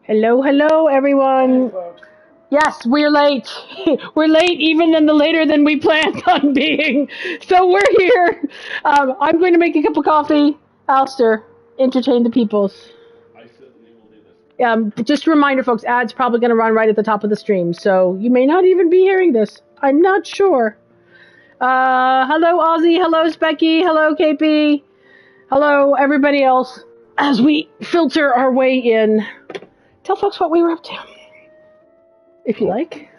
Hello, hello, everyone. Yes, we're late. We're late even later than we planned on being. So we're here. I'm going to make a cup of coffee. Alistair, entertain the peoples. Just a reminder, folks, ads probably going to run right at the top of the stream, so you may not even be hearing this. I'm not sure. Hello, Ozzy. Hello, Specky. Hello, KP. Hello, everybody else. As we filter our way in, tell folks what we were up to, if you like.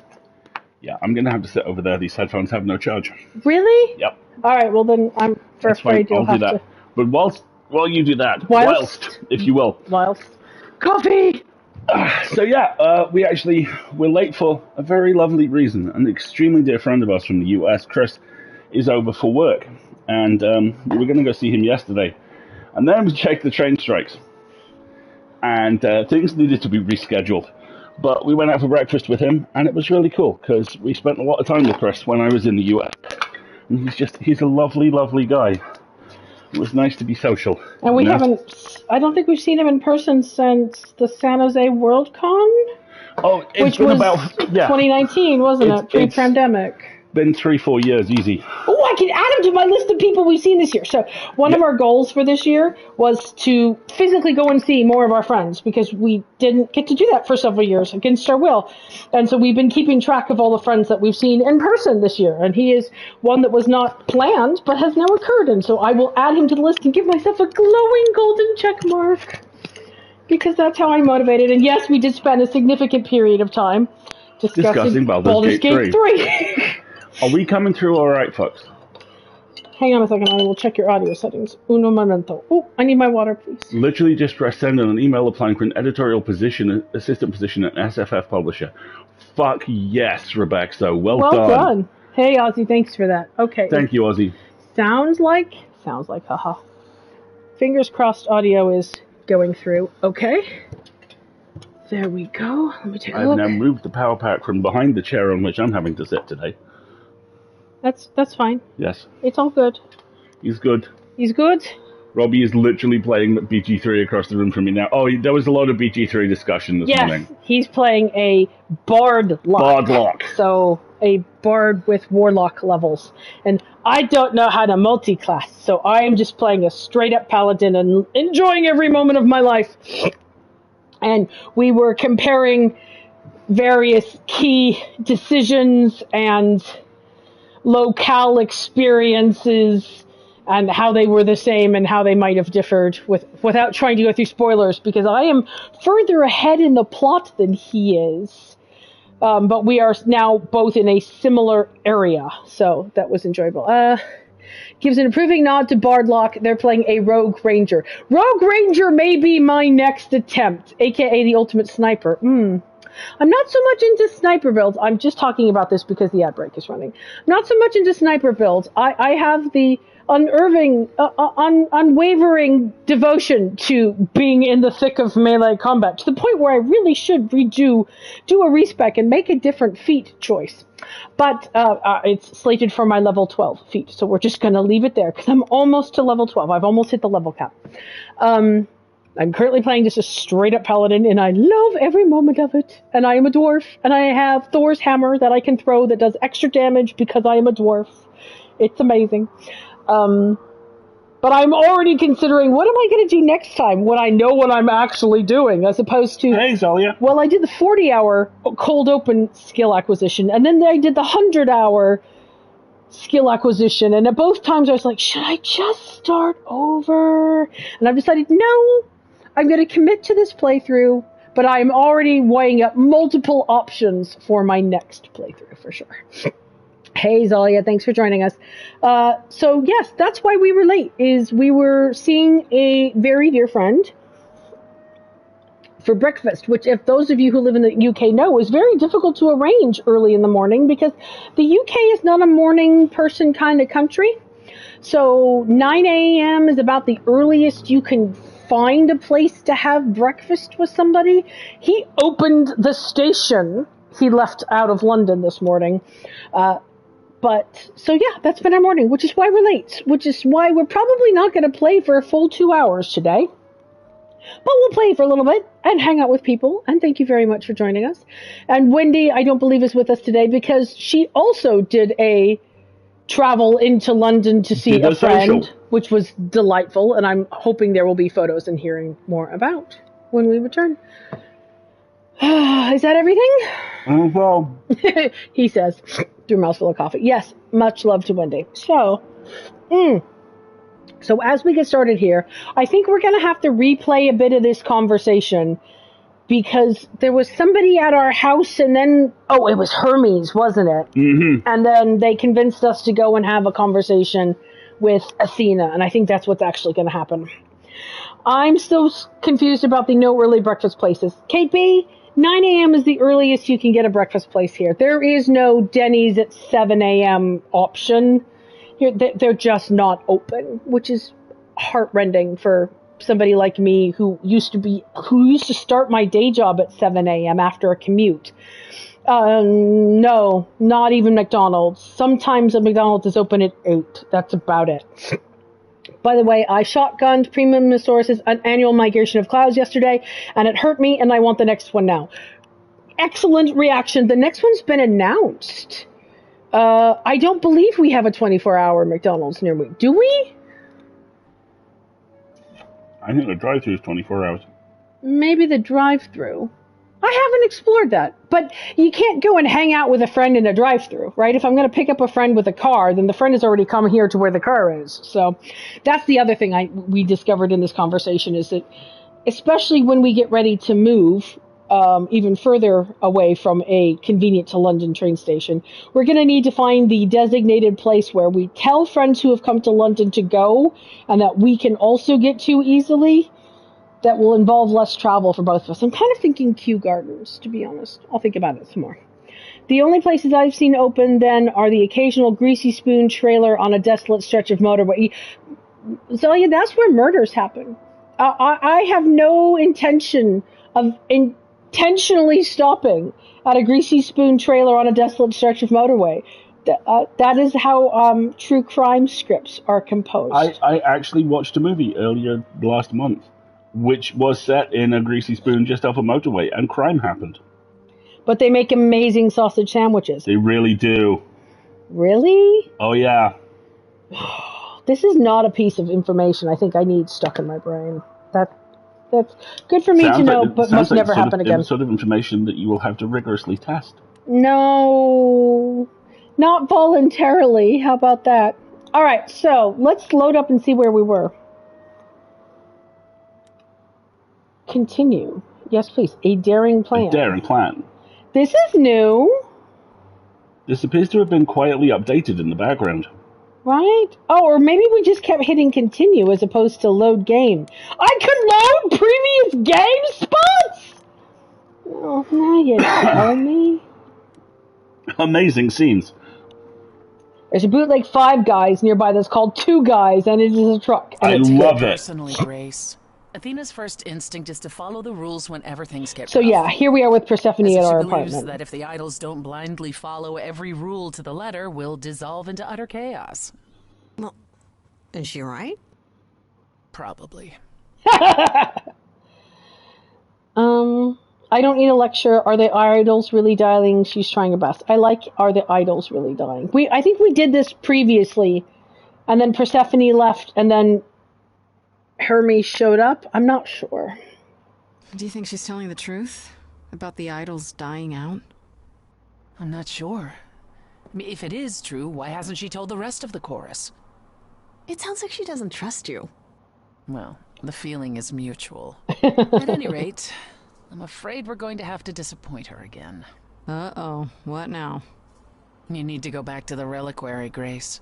Yeah, I'm going to have to sit over there. These headphones have no charge. Really? Yep. All right, well then I'm afraid you'll have do that. to. But while you do that, Whilst, if you will. Coffee! We're late for a very lovely reason. An extremely dear friend of ours from the US, Chris, is over for work. And we were going to go see him yesterday. And then we checked the train strikes. And things needed to be rescheduled. But we went out for breakfast with him, and it was really cool, because we spent a lot of time with Chris when I was in the US. And he's a lovely, lovely guy. It was nice to be social. And I don't think we've seen him in person since the San Jose WorldCon? Oh, which was 2019, wasn't it? Pre-pandemic. Been 3-4 years, easy. Oh, I can add him to my list of people we've seen this year. So one of our goals for this year was to physically go and see more of our friends, because we didn't get to do that for several years against our will. And so we've been keeping track of all the friends that we've seen in person this year. And he is one that was not planned, but has now occurred. And so I will add him to the list and give myself a glowing golden check mark, because that's how I'm motivated. And yes, we did spend a significant period of time discussing Baldur's Gate 3. Are we coming through all right, folks? Hang on a second, I will check your audio settings. Uno momento. Oh, I need my water, please. Literally just press send on an email applying for an editorial position, assistant position at SFF publisher. Fuck yes, Rebecca. Well done. Hey, Ozzy, thanks for that. Okay. Thank you, Ozzy. Sounds like, haha. Fingers crossed audio is going through. Okay. There we go. Let me take a look. I've now moved the power pack from behind the chair on which I'm having to sit today. That's fine. Yes. It's all good. He's good. He's good? Robbie is literally playing BG3 across the room from me now. Oh, there was a lot of BG3 discussion this morning. Yes, he's playing a Bard Lock. So, a Bard with Warlock levels. And I don't know how to multi-class, so I am just playing a straight-up Paladin and enjoying every moment of my life. And we were comparing various key decisions and locale experiences and how they were the same and how they might have differed without trying to go through spoilers, because I am further ahead in the plot than he is. But we are now both in a similar area, so that was enjoyable. Gives an approving nod to Bardlock. They're playing a Rogue Ranger. Rogue Ranger may be my next attempt, aka the Ultimate Sniper. I'm not so much into sniper builds. I'm just talking about this because the ad break is running. Not so much into sniper builds. I have the unwavering devotion to being in the thick of melee combat, to the point where I really should do a respec and make a different feat choice. But it's slated for my level 12 feat, so we're just going to leave it there, because I'm almost to level 12. I've almost hit the level cap. I'm currently playing just a straight-up paladin, and I love every moment of it. And I am a dwarf, and I have Thor's hammer that I can throw that does extra damage because I am a dwarf. It's amazing. But I'm already considering, what am I going to do next time when I know what I'm actually doing, as opposed to... Hey, Zolia. Well, I did the 40-hour cold open skill acquisition, and then I did the 100-hour skill acquisition, and at both times I was like, should I just start over? And I've decided, no, I'm going to commit to this playthrough, but I'm already weighing up multiple options for my next playthrough, for sure. Hey, Zalia, thanks for joining us. So, yes, that's why we were late, is we were seeing a very dear friend for breakfast, which, if those of you who live in the UK know, is very difficult to arrange early in the morning, because the UK is not a morning person kind of country. So 9 a.m. is about the earliest you can find a place to have breakfast with somebody. He opened the station he left out of London this morning. So yeah, that's been our morning, which is why we're late, which is why we're probably not going to play for a full 2 hours today. But we'll play for a little bit and hang out with people. And thank you very much for joining us. And Wendy, I don't believe, is with us today because she also did a travel into London to see a friend, which was delightful. And I'm hoping there will be photos and hearing more about when we return. Is that everything? Well, he says, through a mouthful of coffee. Yes, much love to Wendy. So as we get started here, I think we're going to have to replay a bit of this conversation because there was somebody at our house and then, it was Hermes, wasn't it? Mm-hmm. And then they convinced us to go and have a conversation with Athena, and I think that's what's actually going to happen. I'm still confused about the no early breakfast places. Kate B, 9 a.m. is the earliest you can get a breakfast place here. There is no Denny's at 7 a.m. option. They're just not open, which is heartrending for somebody like me who used to start my day job at 7 a.m. after a commute. No, not even McDonald's. Sometimes a McDonald's is open at 8. That's about it. By the way, I shotgunned Premiumosaurus's annual migration of clouds yesterday, and it hurt me, and I want the next one now. Excellent reaction. The next one's been announced. I don't believe we have a 24-hour McDonald's near me. Do we? I think the drive-thru is 24 hours. Maybe the drive-thru. I haven't explored that. But you can't go and hang out with a friend in a drive-thru, right? If I'm going to pick up a friend with a car, then the friend has already come here to where the car is. So that's the other thing we discovered in this conversation is that, especially when we get ready to move even further away from a convenient to London train station, we're going to need to find the designated place where we tell friends who have come to London to go and that we can also get to easily. That will involve less travel for both of us. I'm kind of thinking Kew Gardens, to be honest. I'll think about it some more. The only places I've seen open then are the occasional Greasy Spoon trailer on a desolate stretch of motorway. Zelia, that's where murders happen. I have no intention of intentionally stopping at a Greasy Spoon trailer on a desolate stretch of motorway. That is how true crime scripts are composed. I actually watched a movie earlier last month, which was set in a Greasy Spoon just off a motorway, and crime happened. But they make amazing sausage sandwiches. They really do. Really? Oh, yeah. This is not a piece of information I think I need stuck in my brain. That's good for me to know, but must never happen again. It's sort of information that you will have to rigorously test. No, not voluntarily. How about that? All right, so let's load up and see where we were. Continue. Yes, please. A daring plan. A daring plan. This is new. This appears to have been quietly updated in the background. Right? Oh, or maybe we just kept hitting continue as opposed to load game. I could load previous game spots? Oh, now you're telling me. Amazing scenes. There's a bootleg 5 Guys nearby that's called 2 Guys, and it is a truck. And I love it. Personally, Grace, Athena's first instinct is to follow the rules whenever things get So rough. Yeah, here we are with Persephone at our apartment. She believes that if the idols don't blindly follow every rule to the letter, we'll dissolve into utter chaos. Well, is she right? Probably. I don't need a lecture. Are the idols really dying? She's trying her best. I like, are the idols really dying? I think we did this previously, and then Persephone left, and then Hermes showed up. I'm not sure. Do you think she's telling the truth about the idols dying out? I'm not sure. I mean, if it is true, why hasn't she told the rest of the chorus? It sounds like she doesn't trust you. Well, the feeling is mutual. At any rate, I'm afraid we're going to have to disappoint her again. Uh-oh. What now? You need to go back to the reliquary, Grace.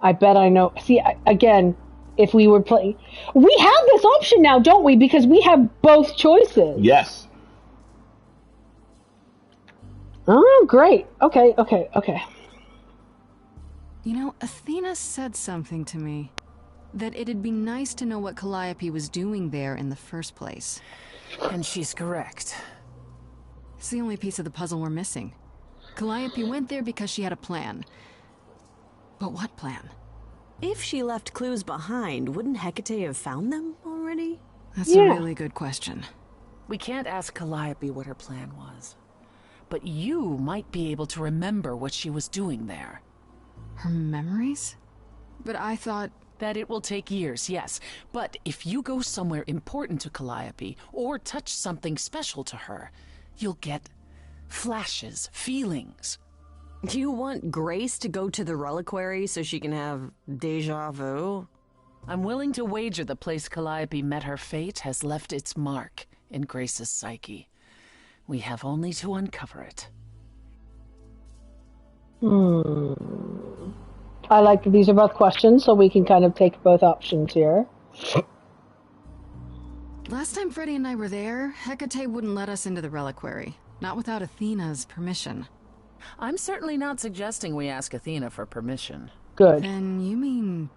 I bet I know. See, again, if we were playing... We have this option now, don't we? Because we have both choices. Yes. Oh, great. Okay. You know, Athena said something to me. That it'd be nice to know what Calliope was doing there in the first place. And she's correct. It's the only piece of the puzzle we're missing. Calliope went there because she had a plan. But what plan? If she left clues behind, wouldn't Hecate have found them already? That's a really good question. We can't ask Calliope what her plan was. But you might be able to remember what she was doing there. Her memories? But I thought... That it will take years, yes. But if you go somewhere important to Calliope, or touch something special to her, you'll get flashes, feelings. Do you want Grace to go to the reliquary so she can have déjà vu? I'm willing to wager the place Calliope met her fate has left its mark in Grace's psyche. We have only to uncover it. I like that these are both questions, so we can kind of take both options here. Last time Freddy and I were there, Hecate wouldn't let us into the reliquary. Not without Athena's permission. I'm certainly not suggesting we ask Athena for permission. Good. Then you mean...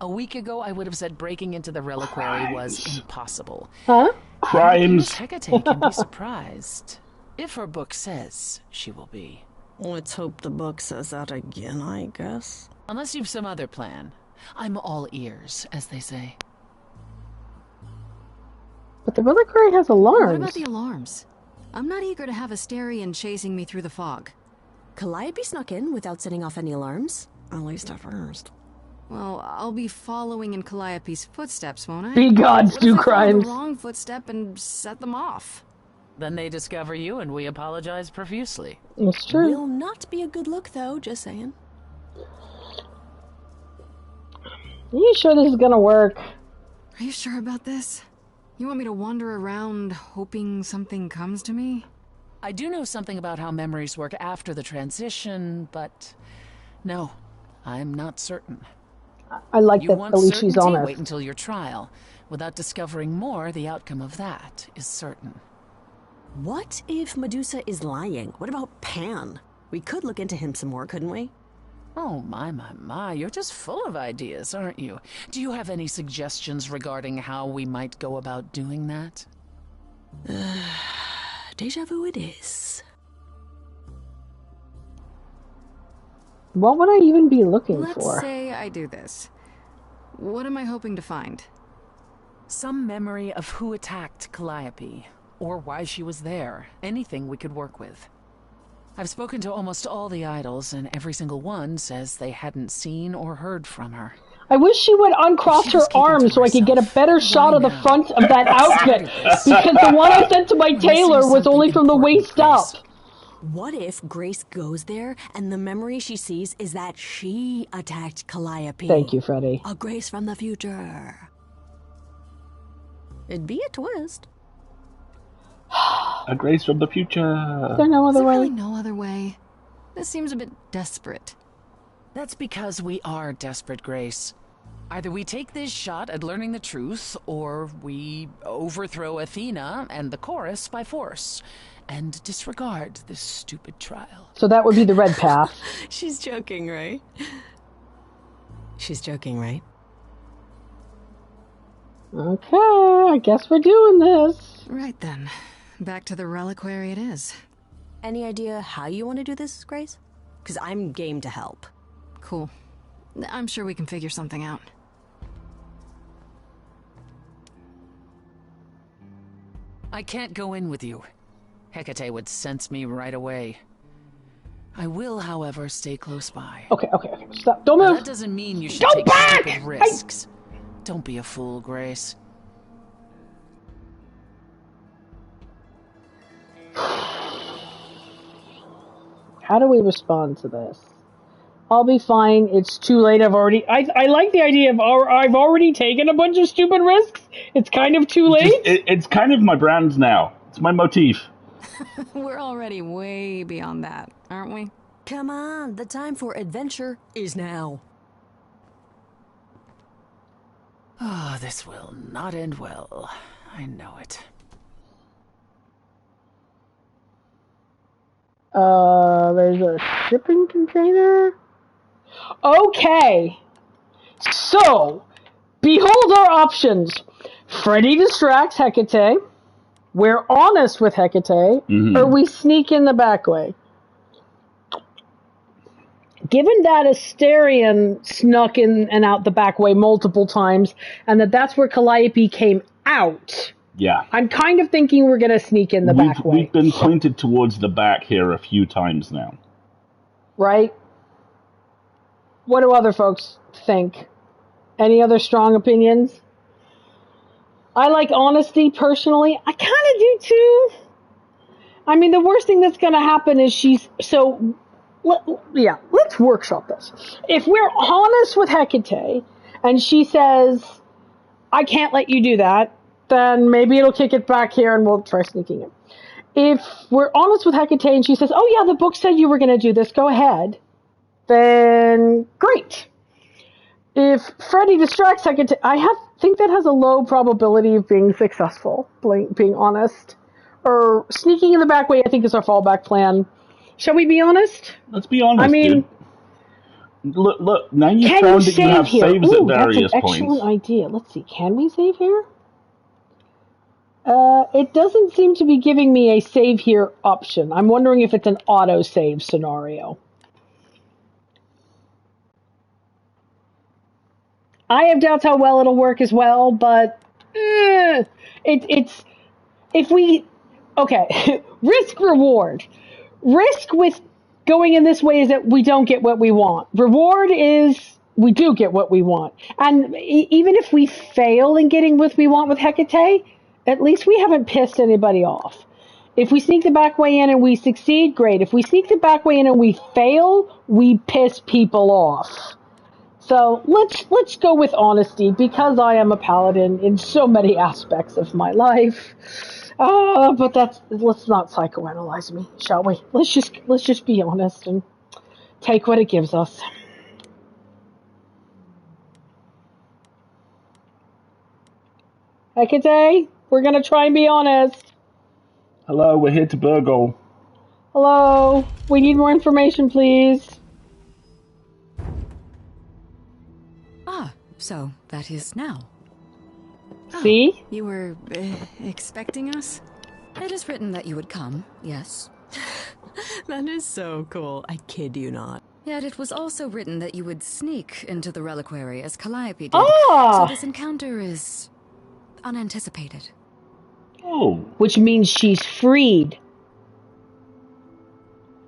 A week ago, I would have said breaking into the reliquary was impossible. Huh? Crimes. Hecate can be surprised. If her book says she will be. Let's hope the book says that again, I guess. Unless you've some other plan. I'm all ears, as they say. But the reliquary has alarms. What about the alarms? I'm not eager to have Asterion chasing me through the fog. Calliope snuck in without setting off any alarms. At least at first. Well, I'll be following in Calliope's footsteps, won't I? Be gods What do if I follow crimes. the wrong footstep and set them off? Then they discover you, and we apologize profusely. It's true. Will not be a good look, though, just saying. Are you sure this is gonna work? Are you sure about this? You want me to wander around hoping something comes to me? I do know something about how memories work after the transition, but no, I'm not certain. I like You that want at least she's certainty? honest. Wait until your trial. Without discovering more, the outcome of that is certain. What if Medusa is lying? What about Pan? We could look into him some more, couldn't we? Oh, my, you're just full of ideas, aren't you? Do you have any suggestions regarding how we might go about doing that? Déjà vu it is. What would I even be looking Let's for? say I do this. What am I hoping to find? Some memory of who attacked Calliope, or why she was there. Anything we could work with. I've spoken to almost all the idols, and every single one says they hadn't seen or heard from her. I wish she would uncross She her was keeping to arms so I could get a herself. better shot of the now? front of that outfit. Because the one I sent to my tailor was only from the waist up. What if Grace goes there and the memory she sees is that she attacked Calliope? Thank you, Freddy. A Grace from the future. It'd be a twist. A Grace from the future. Is there no Is other there way? really no other way? This seems a bit desperate. That's because we are desperate, Grace. Either we take this shot at learning the truth, or we overthrow Athena and the chorus by force, and disregard this stupid trial. So that would be the red path. She's joking, right? She's joking, right? Okay, I guess we're doing this. Right then. Back to the reliquary it is. Any idea how you want to do this, Grace? Because I'm game to help. Cool. I'm sure we can figure something out. I can't go in with you. Hecate would sense me right away. I will, however, stay close by. Okay. Stop. Don't Now, move. that doesn't mean you should Go take back! stupid risks. Don't be a fool, Grace. How do we respond to this? I'll be fine. It's too late. I like the idea of I've already taken a bunch of stupid risks. It's kind of too late. It's kind of my brand now. It's my motif. We're already way beyond that, aren't we? Come on, the time for adventure is now. Ah, this will not end well. I know it. There's a shipping container. Okay. So, behold our options. Freddy distracts Hecate. We're honest with Hecate. Or we sneak in the back way. given that Asterion snuck in and out the back way multiple times, and that's where Calliope came out, yeah, I'm kind of thinking we're going to sneak in the back way. We've been pointed towards the back here a few times now. Right? What do other folks think? Any other strong opinions? I like honesty personally. I kind of do too. I mean, the worst thing that's going to happen is let's workshop this. If we're honest with Hecate and she says, I can't let you do that, then maybe it'll kick it back here and we'll try sneaking in. If we're honest with Hecate and she says, oh yeah, the book said you were going to do this, go ahead, then great. If Freddy distracts Hecate, think that has a low probability of being successful, being honest. Or sneaking in the back way, I think, is our fallback plan. Shall we be honest? Let's be honest, I mean, dude. Look, now you've found that you have saves at various points. That's an excellent idea. Let's see, can we save here? It doesn't seem to be giving me a save here option. I'm wondering if it's an auto-save scenario. I have doubts how well it'll work as well, but it's if we okay, risk reward. Risk with going in this way is that we don't get what we want. Reward is we do get what we want. And even if we fail in getting what we want with Hecate, at least we haven't pissed anybody off. If we sneak the back way in and we succeed, great. If we sneak the back way in and we fail, we piss people off. So let's go with honesty, because I am a paladin in so many aspects of my life. But let's not psychoanalyze me, shall we? Let's just be honest and take what it gives us. Hecate, we're gonna try and be honest. Hello, we're here to burgle. Hello, we need more information, please. So that is now. See? You were expecting us? It is written that you would come, yes. That is so cool. I kid you not. Yet it was also written that you would sneak into the reliquary as Calliope did. Ah! So this encounter is unanticipated. Oh. Which means she's freed.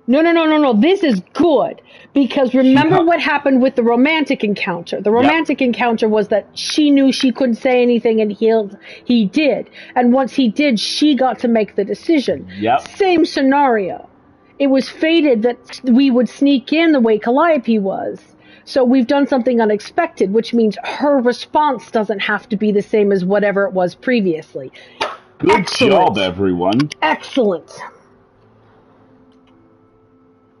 No. This is good. Because remember what happened with the romantic encounter. The romantic encounter was that she knew she couldn't say anything and he did. And once he did, she got to make the decision. Yep. Same scenario. It was fated that we would sneak in the way Calliope was. So we've done something unexpected, which means her response doesn't have to be the same as whatever it was previously. Good job, everyone. Excellent.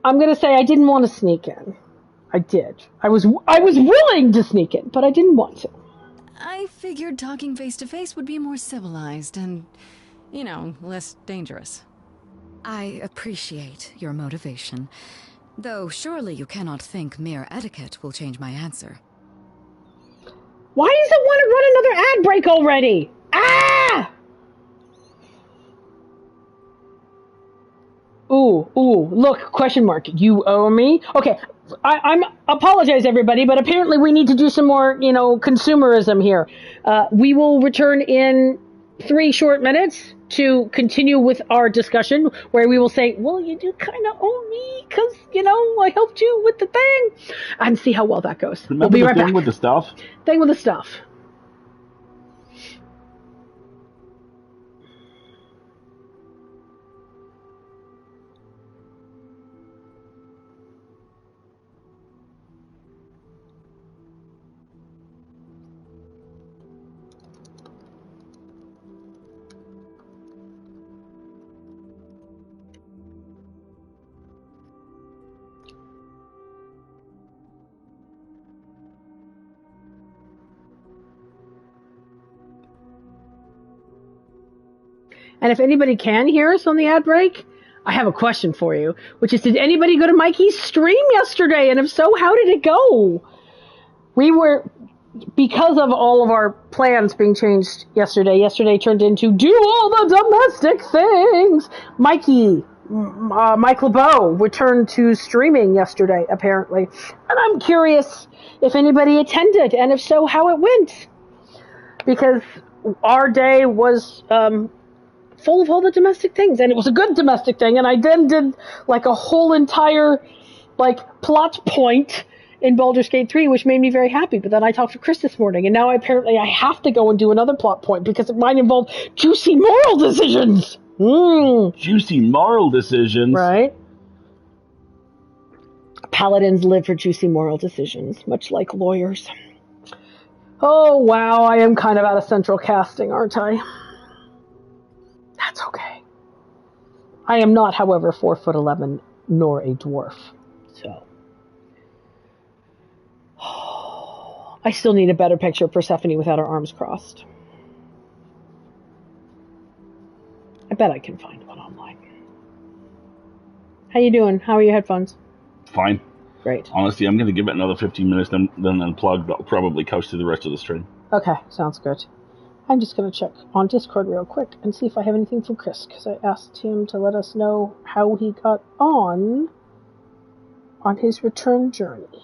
I'm going to say I didn't want to sneak in. I did. I was willing to sneak in, but I didn't want to. I figured talking face to face would be more civilized and, less dangerous. I appreciate your motivation, though surely you cannot think mere etiquette will change my answer. Why does it want to run another ad break already? Ah! Ooh, look, question mark. You owe me? Okay, I'm apologize, everybody, but apparently we need to do some more, consumerism here. We will return in 3 short minutes to continue with our discussion, where we will say, well, you do kind of owe me, because, I helped you with the thing, and see how well that goes. Remember we'll be right back. Thing with the stuff? Thing with the stuff. And if anybody can hear us on the ad break, I have a question for you, which is, did anybody go to Mikey's stream yesterday? And if so, how did it go? Because of all of our plans being changed yesterday turned into do all the domestic things. Mikey, Mike LeBeau returned to streaming yesterday, apparently. And I'm curious if anybody attended, and if so, how it went. Because our day was full of all the domestic things, and it was a good domestic thing, and I then did like a whole entire plot point in Baldur's Gate 3, which made me very happy. But then I talked to Chris this morning, and now apparently I have to go and do another plot point because it might involve juicy moral decisions. Juicy moral decisions? Right. Paladins live for juicy moral decisions, much like lawyers. Oh, wow, I am kind of out of central casting, aren't I? That's okay. I am not, however, 4'11", nor a dwarf. So. I still need a better picture of Persephone without her arms crossed. I bet I can find one online. How you doing? How are your headphones? Fine. Great. Honestly, I'm going to give it another 15 minutes, then unplug, but I'll probably coast to the rest of the stream. Okay, sounds good. I'm just going to check on Discord real quick and see if I have anything from Chris, because I asked him to let us know how he got on his return journey. Do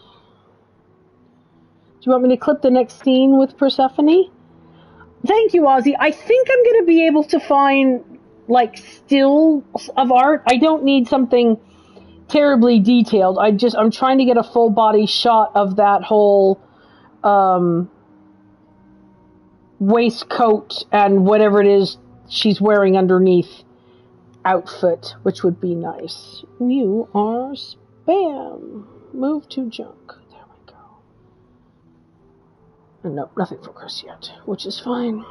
you want me to clip the next scene with Persephone? Thank you, Ozzy. I think I'm going to be able to find, stills of art. I don't need something terribly detailed. I'm trying to get a full body shot of that whole waistcoat and whatever it is she's wearing underneath outfit, which would be nice. You are spam. Move to junk. There we go. And nope, nothing from Chris yet, which is fine.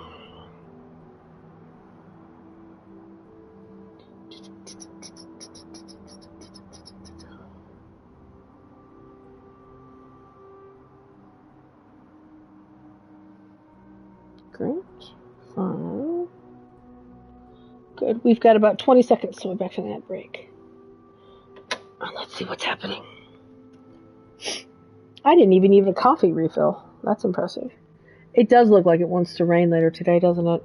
Great. Fine. Good. We've got about 20 seconds till we're back from that break. Let's see what's happening. I didn't even need a coffee refill. That's impressive. It does look like it wants to rain later today, doesn't it?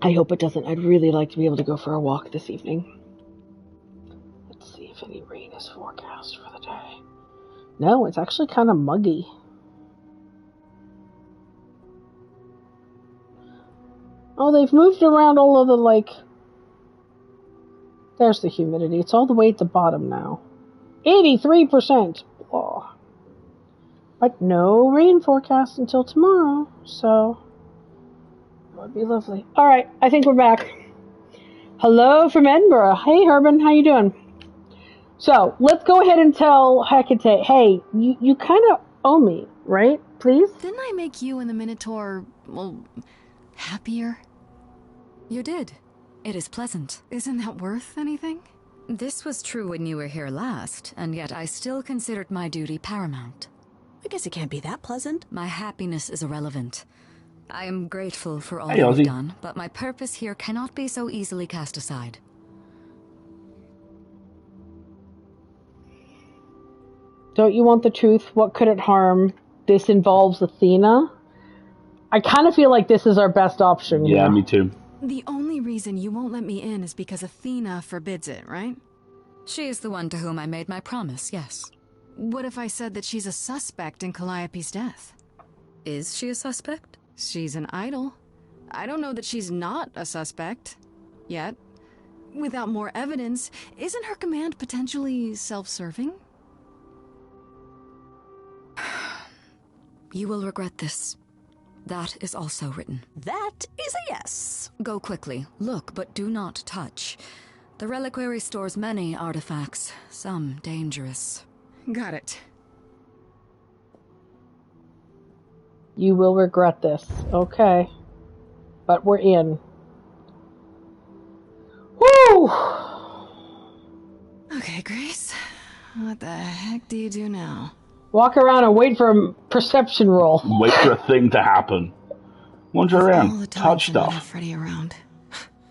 I hope it doesn't. I'd really like to be able to go for a walk this evening. Let's see if any rain is forecast for the day. No, it's actually kind of muggy. Oh, they've moved around all of the, There's the humidity. It's all the way at the bottom now. 83%. Blah. But no rain forecast until tomorrow, so that would be lovely. All right, I think we're back. Hello from Edinburgh. Hey, Herman, how you doing? So, let's go ahead and tell Hecate, hey, you kind of owe me, right? Please? Didn't I make you and the Minotaur, happier? You did. It is pleasant. Isn't that worth anything? This was true when you were here last, and yet I still considered my duty paramount. I guess it can't be that pleasant. My happiness is irrelevant. I am grateful for all Ozzy. you've done, but my purpose here cannot be so easily cast aside. Don't you want the truth? What could it harm? This involves Athena. I kind of feel like this is our best option here. Yeah, me too. The only reason you won't let me in is because Athena forbids it, right? She is the one to whom I made my promise, yes. What if I said that she's a suspect in Calliope's death? Is she a suspect? She's an idol. I don't know that she's not a suspect. Yet. Without more evidence, isn't her command potentially self-serving? You will regret this. That is also written. That is a yes. Go quickly. Look, but do not touch. The reliquary stores many artifacts, some dangerous. Got it. You will regret this. Okay. But we're in. Woo! Okay, Grace. What the heck do you do now? Walk around and wait for a perception roll. Wait for a thing to happen. Wander All the around, time touch to not have stuff. Freddy around.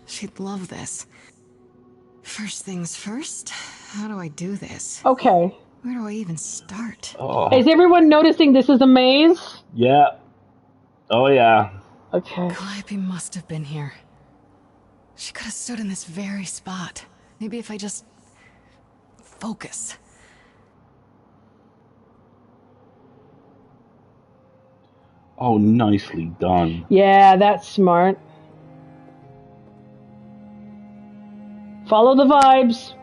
She'd love this. First things first, how do I do this? Okay. Where do I even start? Oh, Is everyone noticing this is a maze? yeah. Oh, yeah. Okay. Calliope must have been here. She could have stood in this very spot. Maybe if I just... focus. Oh, nicely done. Yeah, that's smart. Follow the vibes.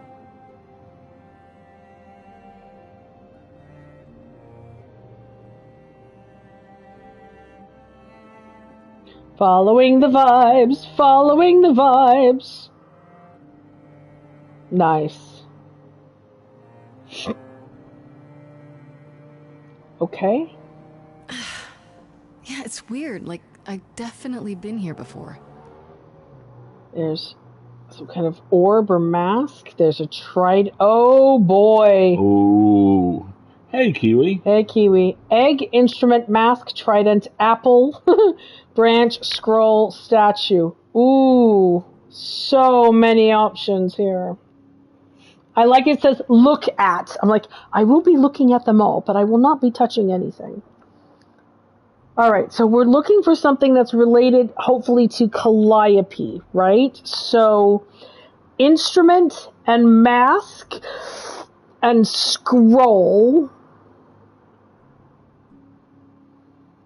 Following the vibes, following the vibes. Nice. Okay. Yeah, it's weird. Like, I've definitely been here before. There's some kind of orb or mask. There's a trident. Oh, boy. Oh. Hey, Kiwi. Hey, Kiwi. Egg, instrument, mask, trident, apple, branch, scroll, statue. Ooh, so many options here. I like it says look at. I'm like, I will be looking at them all, but I will not be touching anything. All right, so we're looking for something that's related, hopefully, to Calliope, right? So, instrument and mask and scroll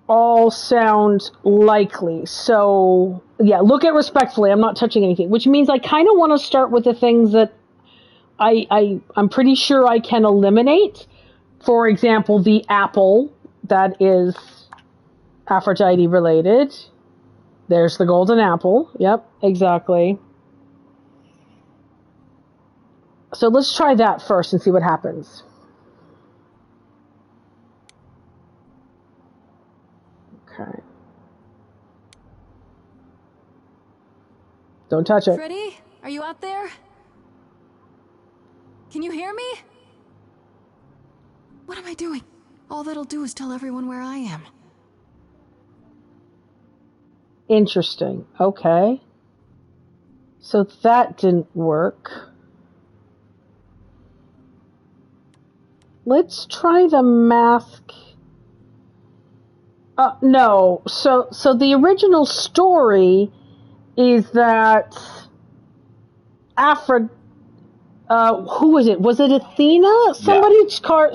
all sound likely. So, yeah, look at respectfully. I'm not touching anything, which means I kind of want to start with the things that I'm pretty sure I can eliminate. For example, the apple, that is Aphrodite related. There's the golden apple. Yep, exactly. So let's try that first and see what happens. Okay. Don't touch it. Freddy, are you out there? Can you hear me? What am I doing? All that'll do is tell everyone where I am. Interesting. Okay. So that didn't work. Let's try the mask. No. So the original story is that who was it? Was it Athena? Somebody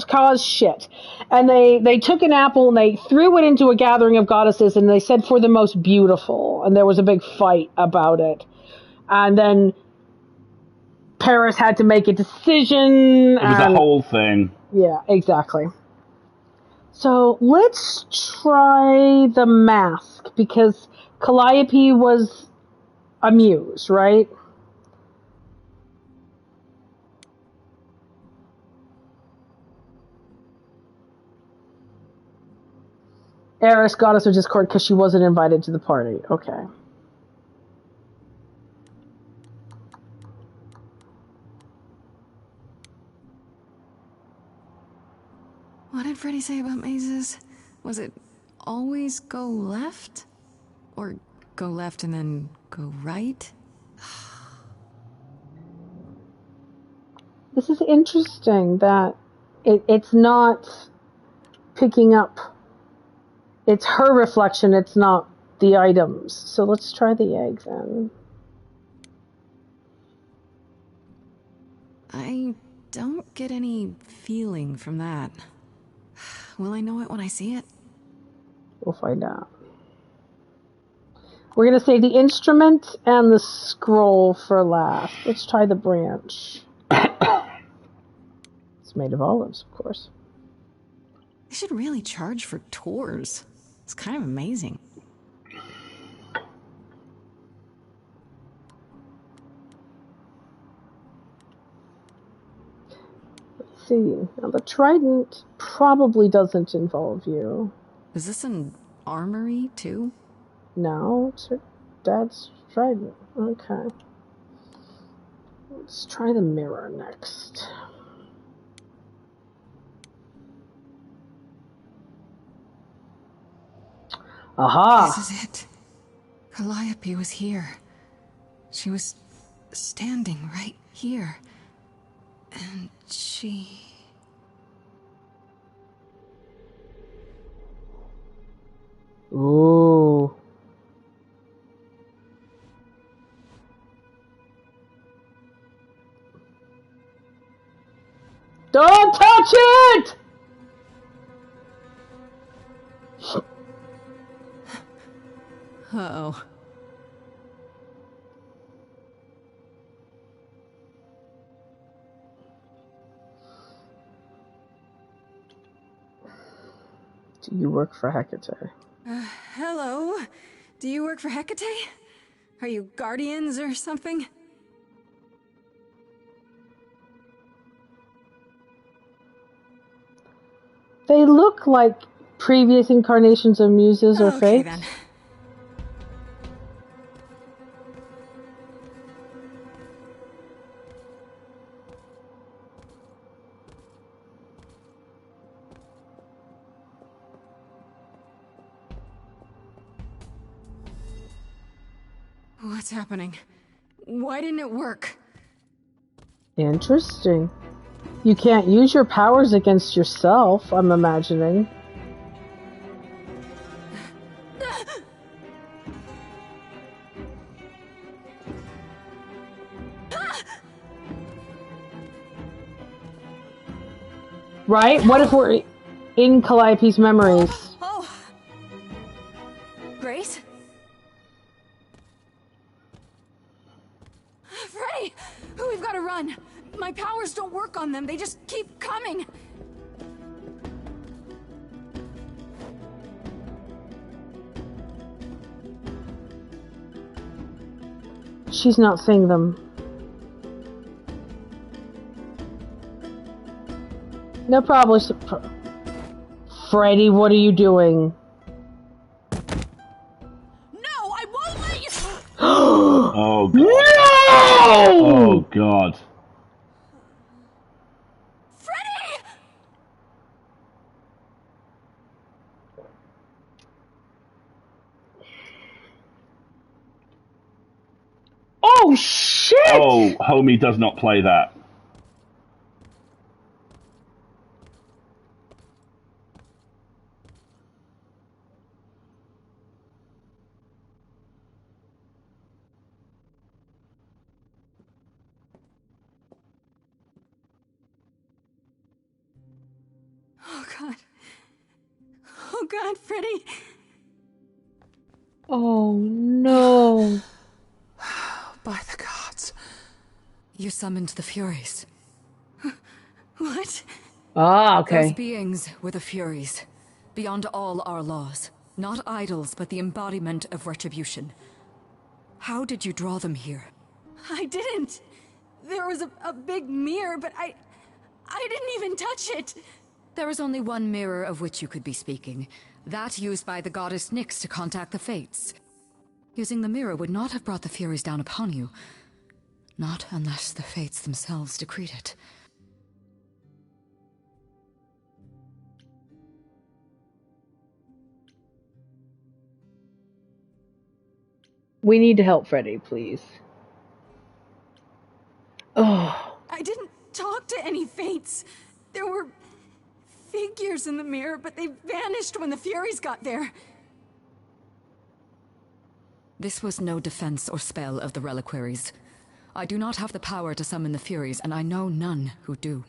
caused shit. And they took an apple and they threw it into a gathering of goddesses and they said for the most beautiful. And there was a big fight about it. And then Paris had to make a decision. It was a whole thing. Yeah, exactly. So let's try the mask because Calliope was a muse, right? Eris, goddess of discord, because she wasn't invited to the party. Okay. What did Freddy say about mazes? Was it always go left? Or go left and then go right? This is interesting that it's not picking up. It's her reflection, it's not the items. So let's try the egg then. I don't get any feeling from that. Will I know it when I see it? We'll find out. We're going to save the instrument and the scroll for last. Let's try the branch. It's made of olives, of course. They should really charge for tours. It's kind of amazing. Let's see. Now, the trident probably doesn't involve you. Is this an armory, too? No, it's her dad's trident. Okay. Let's try the mirror next. Aha! This is it. Calliope was here. She was standing right here. And she... Ooh. Don't touch it! Uh-oh. Do you work for Hecate? Hello? Do you work for Hecate? Are you guardians or something? They look like previous incarnations of muses or Okay, fates. then. What's happening? Why didn't it work? Interesting. You can't use your powers against yourself, I'm imagining. Right? What if we're in Calliope's memories? Oh! Grace? Freddy! We've got to run! My powers don't work on them, they just keep coming! She's not seeing them. No problem. Freddy, what are you doing? No, I won't let you. Oh, God. No! Oh, God. Freddy! Oh, shit! Oh, homie does not play that. Oh god. Oh god, Freddy! Oh, no. By the gods. You summoned the Furies. What? Ah, Those okay. beings were the Furies. Beyond all our laws. Not idols, but the embodiment of retribution. How did you draw them here? I didn't! There was a big mirror, but I didn't even touch it! There is only one mirror of which you could be speaking. That used by the goddess Nyx to contact the Fates. Using the mirror would not have brought the Furies down upon you. Not unless the Fates themselves decreed it. We need to help Freddy, please. Oh. I didn't talk to any Fates. There were figures in the mirror, but they vanished when the Furies got there. This was no defense or spell of the reliquaries. I do not have the power to summon the Furies, and I know none who do.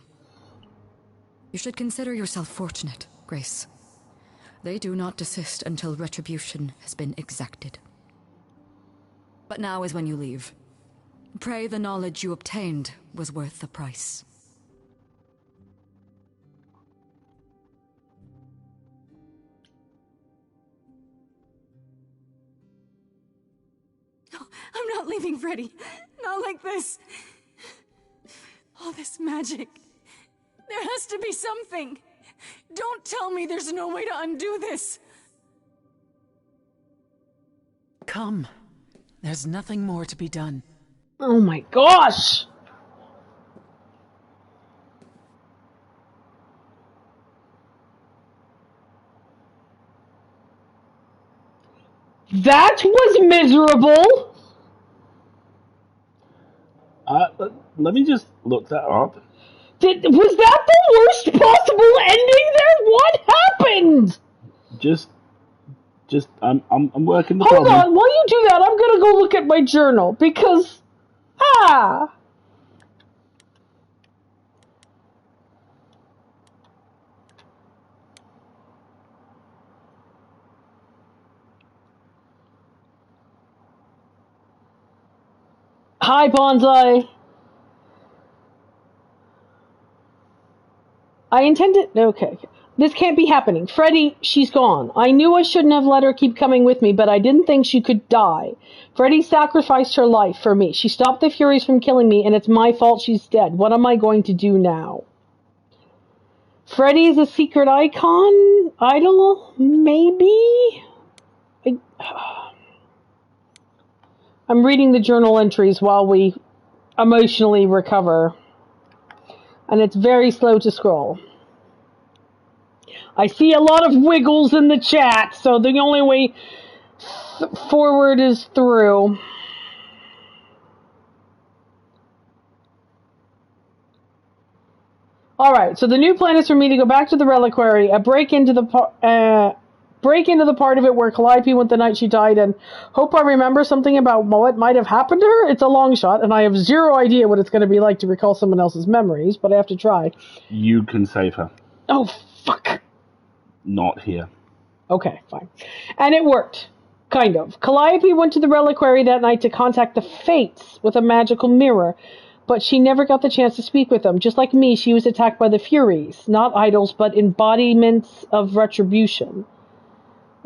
You should consider yourself fortunate, Grace. They do not desist until retribution has been exacted. But now is when you leave. Pray the knowledge you obtained was worth the price. No, I'm not leaving, Freddy. Not like this. All this magic. There has to be something. Don't tell me there's no way to undo this. Come. There's nothing more to be done. Oh my gosh! That was miserable! Let me just look that up. Was that the worst possible ending there? What happened? Just, I'm working the Hold problem. on, while you do that, I'm gonna go look at my journal, because... Hi, Bonsai. I intended... Okay. This can't be happening. Freddy, she's gone. I knew I shouldn't have let her keep coming with me, but I didn't think she could die. Freddy sacrificed her life for me. She stopped the Furies from killing me, and it's my fault she's dead. What am I going to do now? Freddy is a secret icon? Idol? Maybe? I'm reading the journal entries while we emotionally recover. And it's very slow to scroll. I see a lot of wiggles in the chat, so the only way forward is through. Alright, so the new plan is for me to go back to the reliquary, break into the part of it where Calliope went the night she died, and hope I remember something about what might have happened to her. It's a long shot, and I have zero idea what it's going to be like to recall someone else's memories, but I have to try. You can save her. Oh, fuck. Not here. Okay, fine. And it worked. Kind of. Calliope went to the reliquary that night to contact the Fates with a magical mirror, but she never got the chance to speak with them. Just like me, she was attacked by the Furies. Not idols, but embodiments of retribution.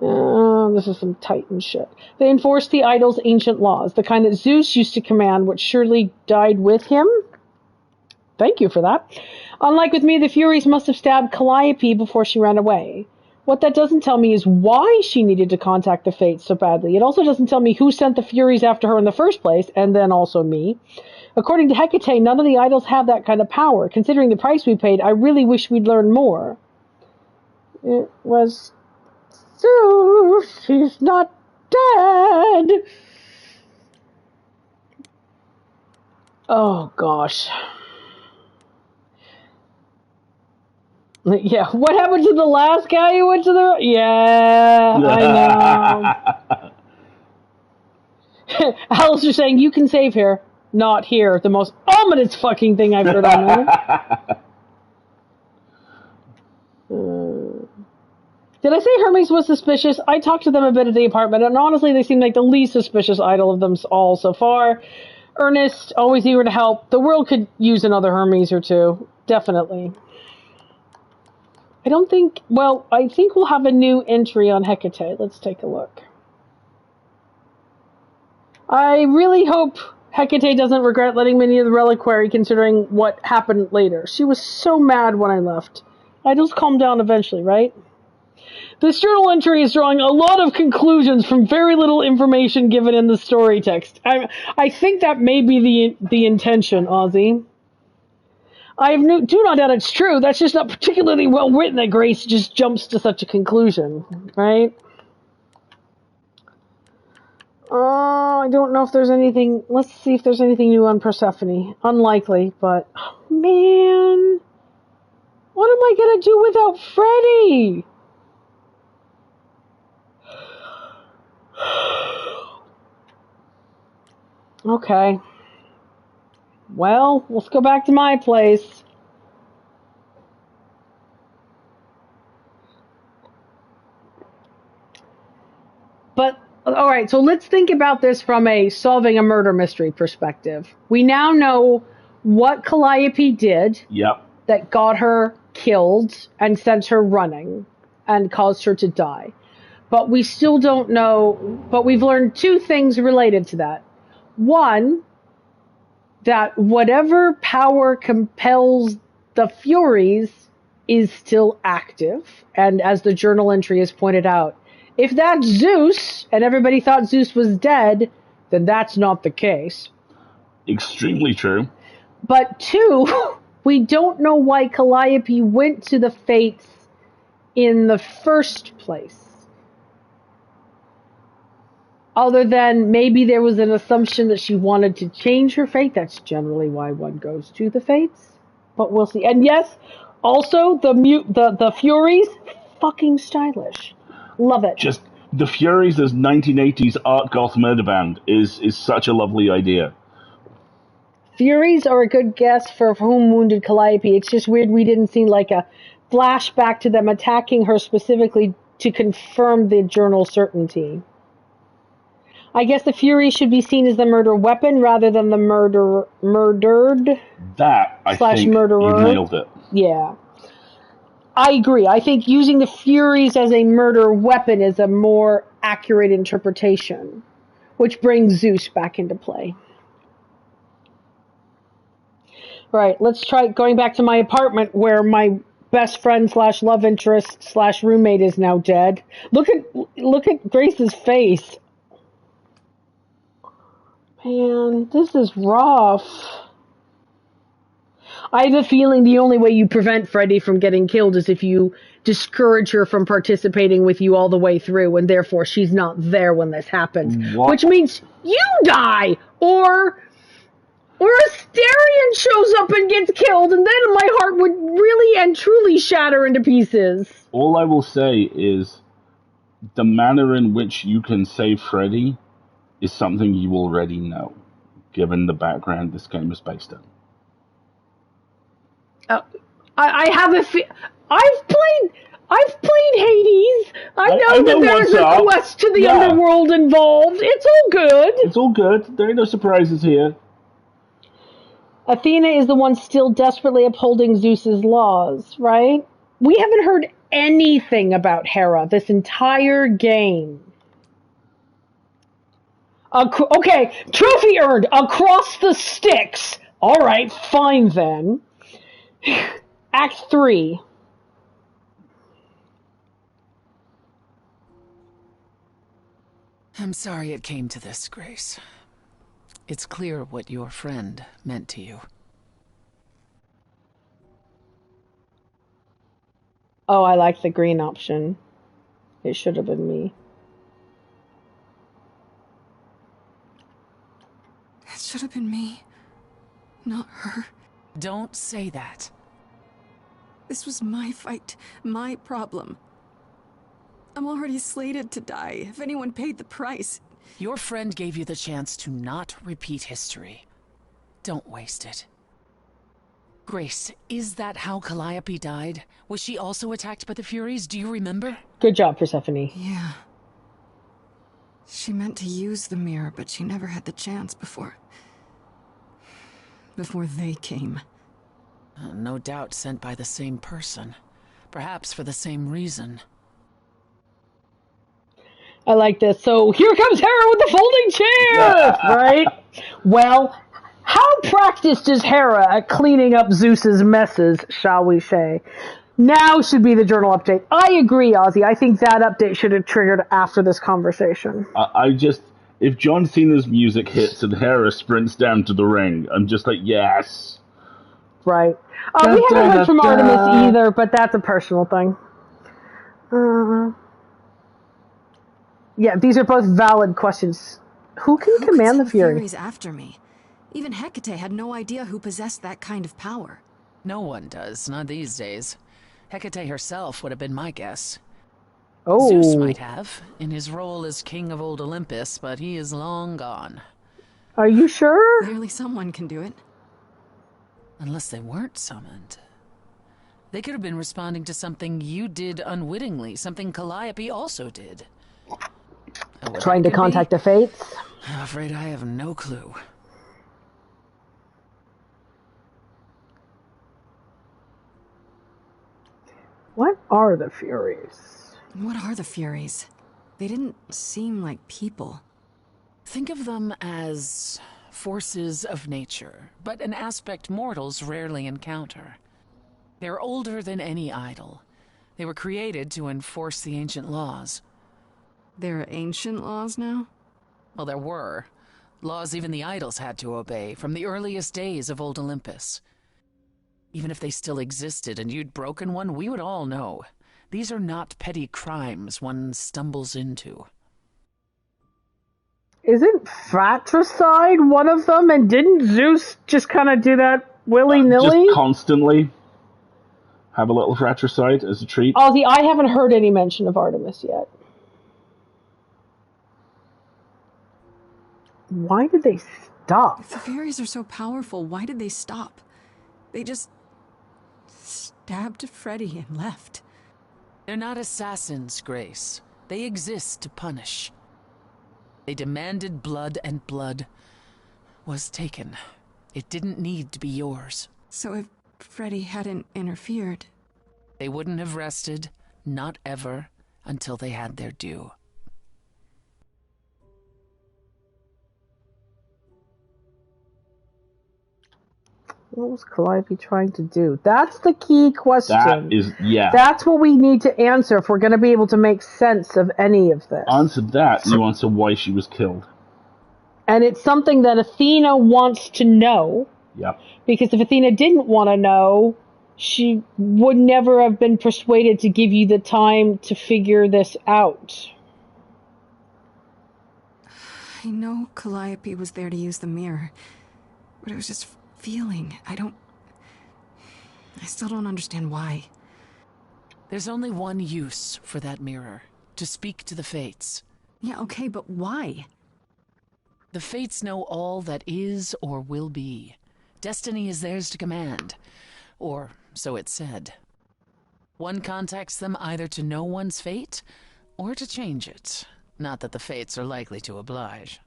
This is some Titan shit. They enforced the idol's ancient laws, the kind that Zeus used to command, which surely died with him. Thank you for that. Unlike with me, the Furies must have stabbed Calliope before she ran away. What that doesn't tell me is why she needed to contact the Fates so badly. It also doesn't tell me who sent the Furies after her in the first place, and then also me. According to Hecate, none of the idols have that kind of power. Considering the price we paid, I really wish we'd learned more. It was Zeus. He's not dead. Oh, gosh. Yeah, what happened to the last guy who went to the... Yeah, I know. Alistair saying, you can save here. Not here. The most ominous fucking thing I've heard on here. Did I say Hermes was suspicious? I talked to them a bit at the apartment, and honestly, they seem like the least suspicious idol of them all so far. Earnest, always eager to help. The world could use another Hermes or two. Definitely. I don't think... Well, I think we'll have a new entry on Hecate. Let's take a look. I really hope Hecate doesn't regret letting me near the reliquary, considering what happened later. She was so mad when I left. Idols calm down eventually, right? This journal entry is drawing a lot of conclusions from very little information given in the story text. I think that may be the intention, Ozzy. I do not doubt it's true. That's just not particularly well written that Grace just jumps to such a conclusion, right? I don't know if there's anything... Let's see if there's anything new on Persephone. Unlikely, but... Oh, man! What am I gonna do without Freddy? Okay. Well, let's go back to my place. But, alright, so let's think about this from a solving a murder mystery perspective. We now know what Calliope did that got her killed and sent her running and caused her to die. But we still don't know, but we've learned two things related to that. One, that whatever power compels the Furies is still active. And as the journal entry has pointed out, if that's Zeus, and everybody thought Zeus was dead, then that's not the case. Extremely true. But two, we don't know why Calliope went to the Fates in the first place. Other than maybe there was an assumption that she wanted to change her fate. That's generally why one goes to the Fates. But we'll see. And yes, also the Furies, fucking stylish. Love it. Just the Furies as 1980s art goth murder band is such a lovely idea. Furies are a good guess for whom wounded Calliope. It's just weird we didn't see like a flashback to them attacking her specifically to confirm the journal certainty. I guess the Fury should be seen as the murder weapon rather than the murdered. That, I think, murderer. you nailed it. Yeah. I agree. I think using the Furies as a murder weapon is a more accurate interpretation, which brings Zeus back into play. Right, let's try going back to my apartment where my best friend / love interest / roommate is now dead. Look at Grace's face. Man, this is rough. I have a feeling the only way you prevent Freddy from getting killed is if you discourage her from participating with you all the way through, and therefore she's not there when this happens. What? Which means you die! Or Asterion shows up and gets killed, and then my heart would really and truly shatter into pieces. All I will say is the manner in which you can save Freddy is something you already know, given the background this game is based on. I have I've played Hades. I know that there's a quest to the underworld involved. It's all good. It's all good. There ain't no surprises here. Athena is the one still desperately upholding Zeus's laws, right? We haven't heard anything about Hera this entire game. Okay, trophy earned across the sticks. All right, fine then. Act 3. I'm sorry it came to this, Grace. It's clear what your friend meant to you. Oh, I like the green option. It should have been me. It should have been me, not her. Don't say that. This was my fight, my problem. I'm already slated to die. If anyone paid the price... Your friend gave you the chance to not repeat history. Don't waste it. Grace, is that how Calliope died? Was she also attacked by the Furies? Do you remember? Good job, Persephone. Yeah. She meant to use the mirror, but she never had the chance before they came. No doubt sent by the same person. Perhaps for the same reason. I like this. So here comes Hera with the folding chair, right? Well, how practiced is Hera at cleaning up Zeus's messes, shall we say? Now should be the journal update. I agree, Ozzy. I think that update should have triggered after this conversation. If John Cena's music hits and Hera sprints down to the ring, I'm just like, yes. Right. We haven't heard from Artemis either, but that's a personal thing. Yeah, these are both valid questions. Who can command the Fury? Furies after me. Even Hecate had no idea who possessed that kind of power. No one does, not these days. Hecate herself would have been my guess. Oh. Zeus might have, in his role as king of old Olympus, but he is long gone. Are you sure? Clearly someone can do it. Unless they weren't summoned. They could have been responding to something you did unwittingly, something Calliope also did. Trying to contact the Fates? I'm afraid I have no clue. What are the Furies? What are the Furies? They didn't seem like people. Think of them as forces of nature, but an aspect mortals rarely encounter. They're older than any idol. They were created to enforce the ancient laws. There are ancient laws now? Well, there were. Laws even the idols had to obey, from the earliest days of old Olympus. Even if they still existed and you'd broken one, we would all know. These are not petty crimes one stumbles into. Isn't fratricide one of them? And didn't Zeus just kind of do that willy-nilly? Just constantly have a little fratricide as a treat. Ozzy, I haven't heard any mention of Artemis yet. Why did they stop? If the Furies are so powerful, why did they stop? They just stabbed Freddy and left. They're not assassins, Grace. They exist to punish. They demanded blood, and blood was taken. It didn't need to be yours. So if Freddy hadn't interfered... They wouldn't have rested, not ever, until they had their due. What was Calliope trying to do? That's the key question. That is, yeah. That's what we need to answer if we're going to be able to make sense of any of this. Answer that, you answer why she was killed. And it's something that Athena wants to know. Yep. Because if Athena didn't want to know, she would never have been persuaded to give you the time to figure this out. I know Calliope was there to use the mirror, but it was just feeling. I still don't understand why. There's only one use for that mirror, to speak to the Fates. Yeah, okay, but why? The Fates know all that is or will be. Destiny is theirs to command. Or so it's said. One contacts them either to know one's fate, or to change it. Not that the Fates are likely to oblige.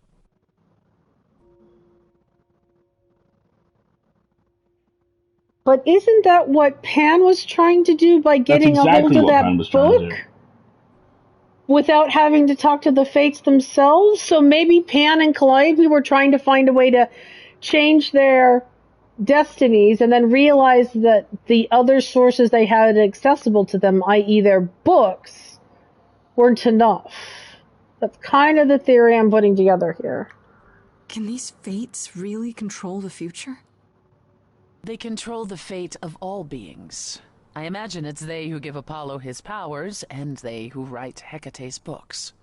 But isn't that what Pan was trying to do by getting a hold of that book? Without having to talk to the Fates themselves? So maybe Pan and Calliope were trying to find a way to change their destinies and then realize that the other sources they had accessible to them, i.e. their books, weren't enough. That's kind of the theory I'm putting together here. Can these Fates really control the future? They control the fate of all beings. I imagine it's they who give Apollo his powers, and they who write Hecate's books.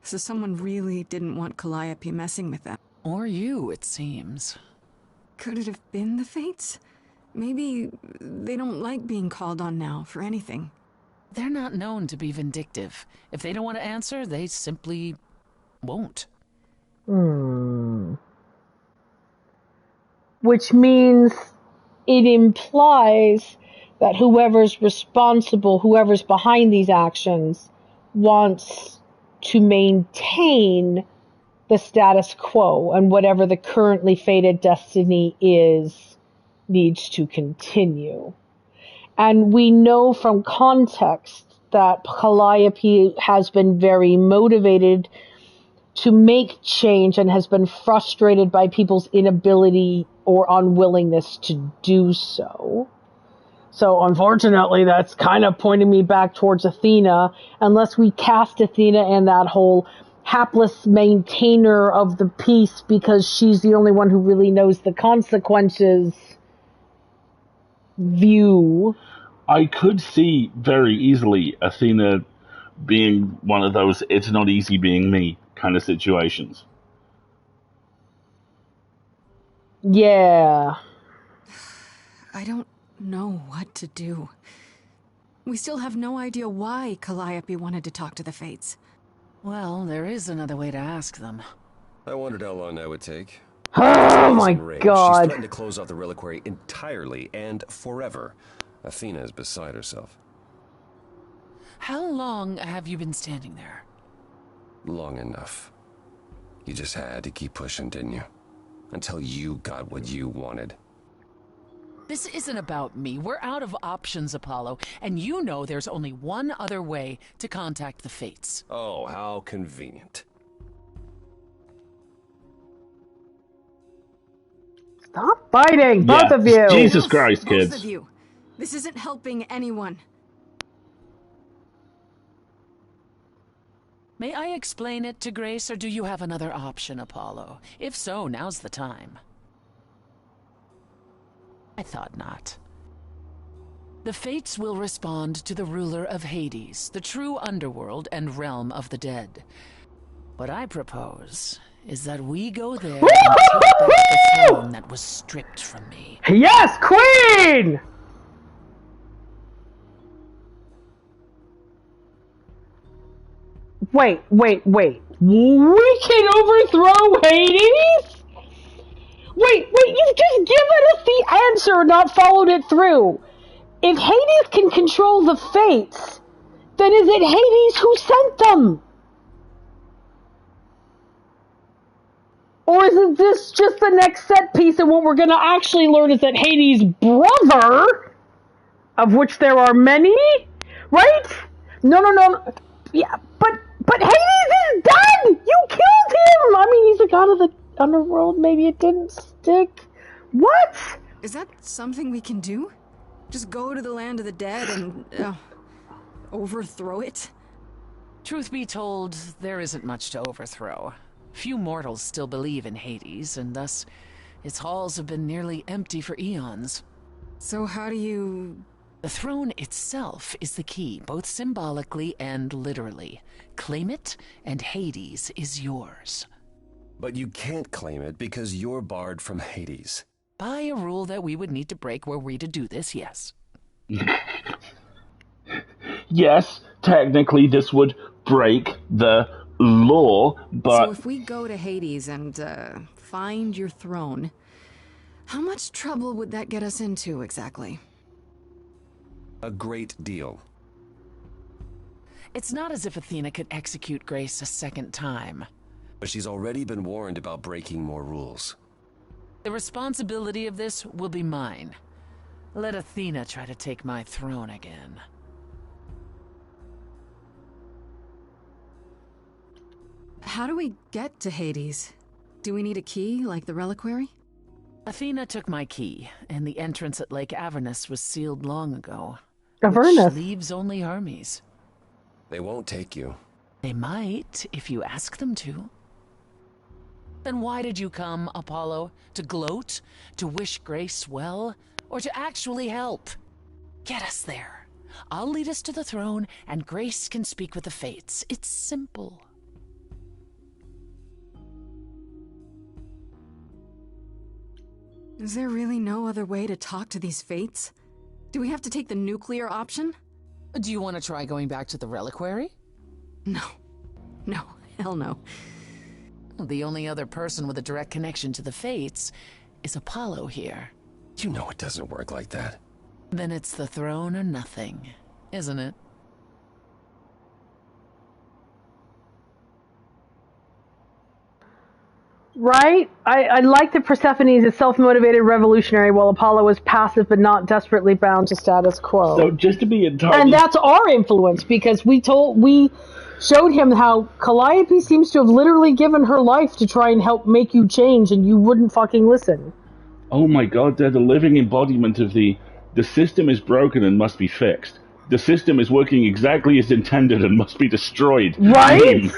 So someone really didn't want Calliope messing with them. Or you, it seems. Could it have been the Fates? Maybe they don't like being called on now for anything. They're not known to be vindictive. If they don't want to answer, they simply won't. Which means it implies that whoever's responsible, whoever's behind these actions, wants to maintain the status quo, and whatever the currently fated destiny is, needs to continue. And we know from context that Calliope has been very motivated to make change and has been frustrated by people's inability or unwillingness to do so. So unfortunately, that's kind of pointing me back towards Athena, unless we cast Athena in that whole hapless maintainer of the peace because she's the only one who really knows the consequences view. I could see very easily Athena being one of those it's not easy being me kind of situations. Yeah. I don't know what to do. We still have no idea why Calliope wanted to talk to the Fates. Well, there is another way to ask them. I wondered how long that would take. Oh my God. She's threatened to close off the reliquary entirely and forever. Athena is beside herself. How long have you been standing there? Long enough. You just had to keep pushing, didn't you? Until you got what you wanted. This isn't about me. We're out of options, Apollo, and you know there's only one other way to contact the Fates. Oh, how convenient. Stop fighting, both of you. Jesus Christ, kids. Both of you. This isn't helping anyone. May I explain it to Grace, or do you have another option, Apollo? If so, now's the time. I thought not. The Fates will respond to the ruler of Hades, the true underworld and realm of the dead. What I propose is that we go there and take back the throne that was stripped from me. Yes, Queen! Wait. We can overthrow Hades? Wait, you've just given us the answer and not followed it through. If Hades can control the Fates, then is it Hades who sent them? Or is this just the next set piece, and what we're going to actually learn is that Hades' brother, of which there are many, right? No. Yeah, but Hades is dead! You killed him! I mean, he's a god of the underworld. Maybe it didn't stick. What? Is that something we can do? Just go to the land of the dead and overthrow it? Truth be told, there isn't much to overthrow. Few mortals still believe in Hades, and thus its halls have been nearly empty for eons. So how do you... The throne itself is the key, both symbolically and literally. Claim it, and Hades is yours. But you can't claim it because you're barred from Hades. By a rule that we would need to break were we to do this, yes. Yes, technically this would break the law, but... So if we go to Hades and, find your throne, how much trouble would that get us into, exactly? A great deal. It's not as if Athena could execute Grace a second time. But she's already been warned about breaking more rules. The responsibility of this will be mine. Let Athena try to take my throne again. How do we get to Hades? Do we need a key, like the reliquary? Athena took my key, and the entrance at Lake Avernus was sealed long ago. Avernus? Which leaves only Hermes. They won't take you. They might, if you ask them to. Then why did you come, Apollo? To gloat? To wish Grace well? Or to actually help? Get us there. I'll lead us to the throne, and Grace can speak with the Fates. It's simple. Is there really no other way to talk to these Fates? Do we have to take the nuclear option? Do you want to try going back to the reliquary? No. No, hell no. The only other person with a direct connection to the Fates is Apollo here. You know it doesn't work like that. Then it's the throne or nothing, isn't it? Right? I like that Persephone is a self-motivated revolutionary while Apollo is passive but not desperately bound to status quo. So just to be entirely... And that's our influence, because we showed him how Calliope seems to have literally given her life to try and help make you change, and you wouldn't fucking listen. Oh my god, they're the living embodiment of the system is broken and must be fixed. The system is working exactly as intended and must be destroyed. Right?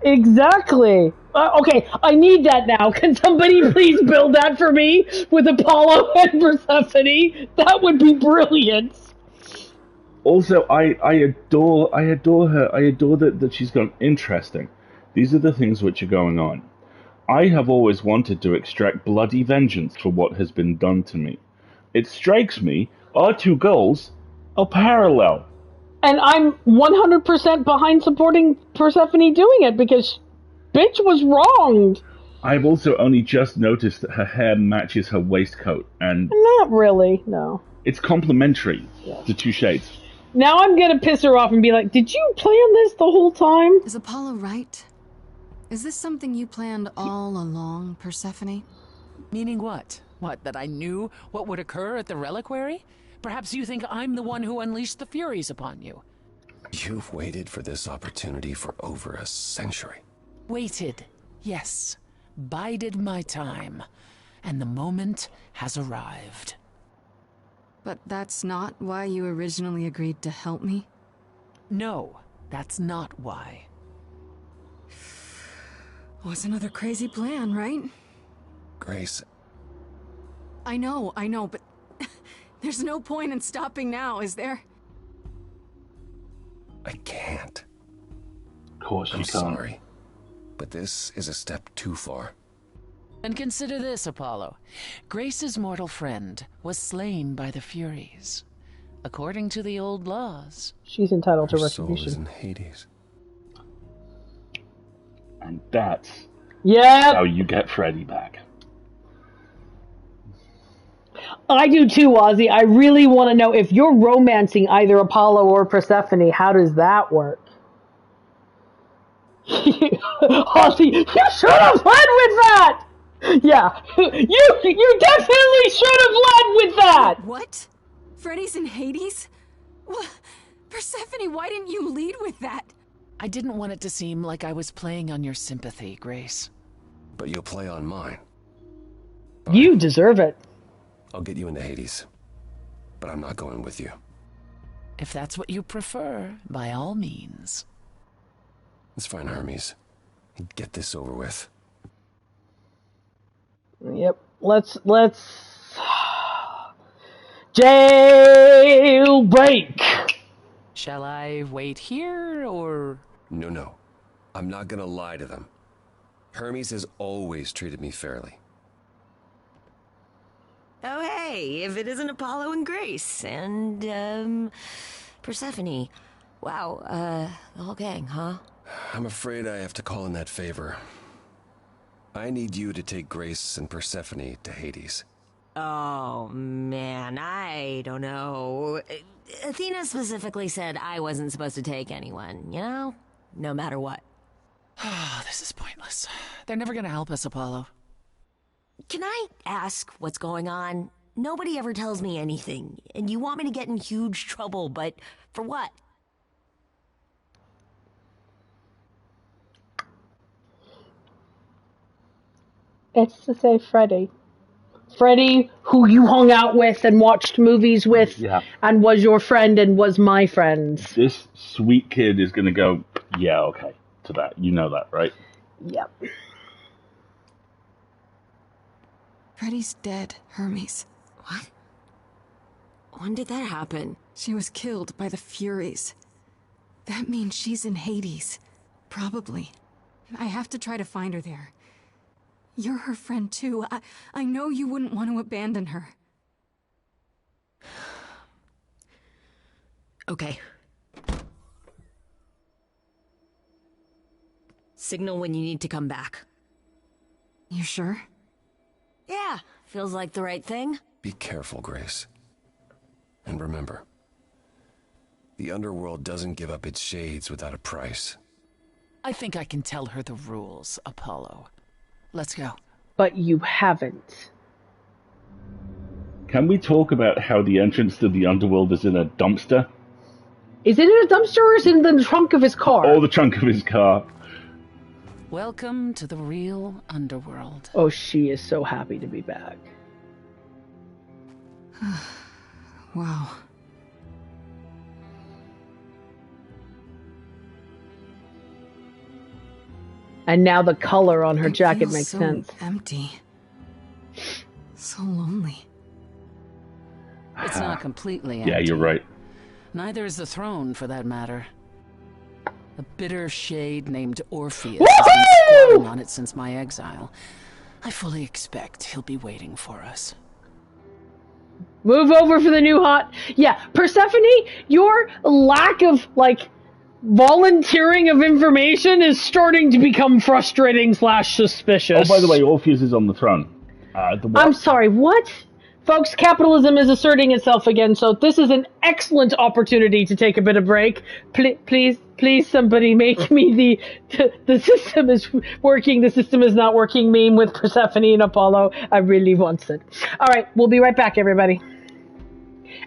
Exactly. Okay, I need that now. Can somebody please build that for me with Apollo and Persephone? That would be brilliant. Also, I adore her. I adore that she's gone, interesting. These are the things which are going on. I have always wanted to extract bloody vengeance for what has been done to me. It strikes me our two goals are parallel. And I'm 100% behind supporting Persephone doing it, because bitch was wronged. I've also only just noticed that her hair matches her waistcoat, and... Not really, no. It's complementary, the two shades. Now I'm gonna piss her off and be like, did you plan this the whole time? Is Apollo right? Is this something you planned all along, Persephone? Meaning what? What, that I knew what would occur at the reliquary? Perhaps you think I'm the one who unleashed the Furies upon you. You've waited for this opportunity for over a century. Waited, yes. Bided my time. And the moment has arrived. But that's not why you originally agreed to help me? No, that's not why. Was another crazy plan, right? Grace... I know, but... There's no point in stopping now, is there? I can't. Of course you I'm can't. sorry, but this is a step too far. And consider this, Apollo. Grace's mortal friend was slain by the Furies. According to the old laws. She's entitled to Her soul is retribution. in Hades. And that's Yeah, how you get Freddy back. I do too, Ozzy. I really want to know, if you're romancing either Apollo or Persephone, how does that work? Ozzy, you should have led with that! Yeah, you definitely should have led with that! What? Freddy's in Hades? Well, Persephone, why didn't you lead with that? I didn't want it to seem like I was playing on your sympathy, Grace. But you'll play on mine. You deserve it. I'll get you into Hades. But I'm not going with you. If that's what you prefer, by all means. It's fine, Hermes. Get this over with. Yep. Let's jailbreak. Shall I wait here, or... No. I'm not gonna lie to them. Hermes has always treated me fairly. Oh, hey, if it isn't Apollo and Grace, and, Persephone. Wow, the whole gang, huh? I'm afraid I have to call in that favor. I need you to take Grace and Persephone to Hades. Oh, man, I don't know. Athena specifically said I wasn't supposed to take anyone, you know? No matter what. Oh, this is pointless. They're never gonna help us, Apollo. Can I ask what's going on? Nobody ever tells me anything, and you want me to get in huge trouble, but for what? It's to say Freddy. Freddy, who you hung out with and watched movies with, and was your friend and was my friend. This sweet kid is going to go, yeah, okay, to that. You know that, right? Yep. Freddy's dead, Hermes. What? When did that happen? She was killed by the Furies. That means she's in Hades. Probably. I have to try to find her there. You're her friend too. I know you wouldn't want to abandon her. Okay. Signal when you need to come back. You sure? Yeah, feels like the right thing. Be careful, Grace. And remember, the underworld doesn't give up its shades without a price. I think I can tell her the rules, Apollo. Let's go. But you haven't. Can we talk about how the entrance to the underworld is in a dumpster? Is it in a dumpster or is it in the trunk of his car? Or the trunk of his car. Welcome to the real underworld. Oh, she is so happy to be back. Wow. And now the color on her jacket feels makes so sense. Empty. So lonely. It's not completely empty. Yeah, you're right. Neither is the throne, for that matter. A bitter shade named Orpheus has been squatting on it since my exile. I fully expect he'll be waiting for us. Move over for the new hot. Yeah, Persephone, your lack of, volunteering of information is starting to become frustrating / suspicious. Oh, by the way, Orpheus is on the throne. I'm sorry, what? Folks, capitalism is asserting itself again, so this is an excellent opportunity to take a bit of break. Please, somebody make me the system is working, the system is not working meme with Persephone and Apollo. I really want it. All right, we'll be right back, everybody.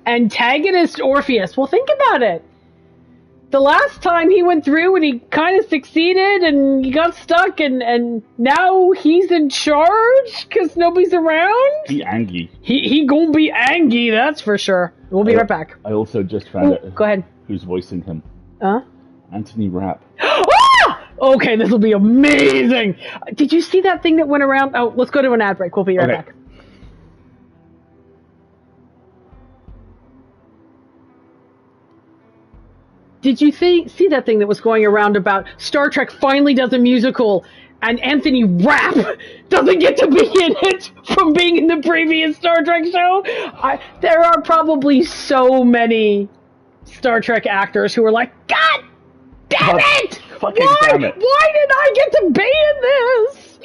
Antagonist Orpheus. Well, think about it. The last time he went through and he kind of succeeded and he got stuck and now he's in charge because nobody's around? He angry. He gonna be angry, that's for sure. We'll be right back. I also just found out go ahead. Who's voicing him. Huh? Anthony Rapp. Ah! Okay, this will be amazing. Did you see that thing that went around? Oh, let's go to an ad break. We'll be right back. Did you see that thing that was going around about Star Trek finally does a musical and Anthony Rapp doesn't get to be in it from being in the previous Star Trek show? There are probably so many Star Trek actors who are like, God damn it! Damn it! Why did I get to be in this?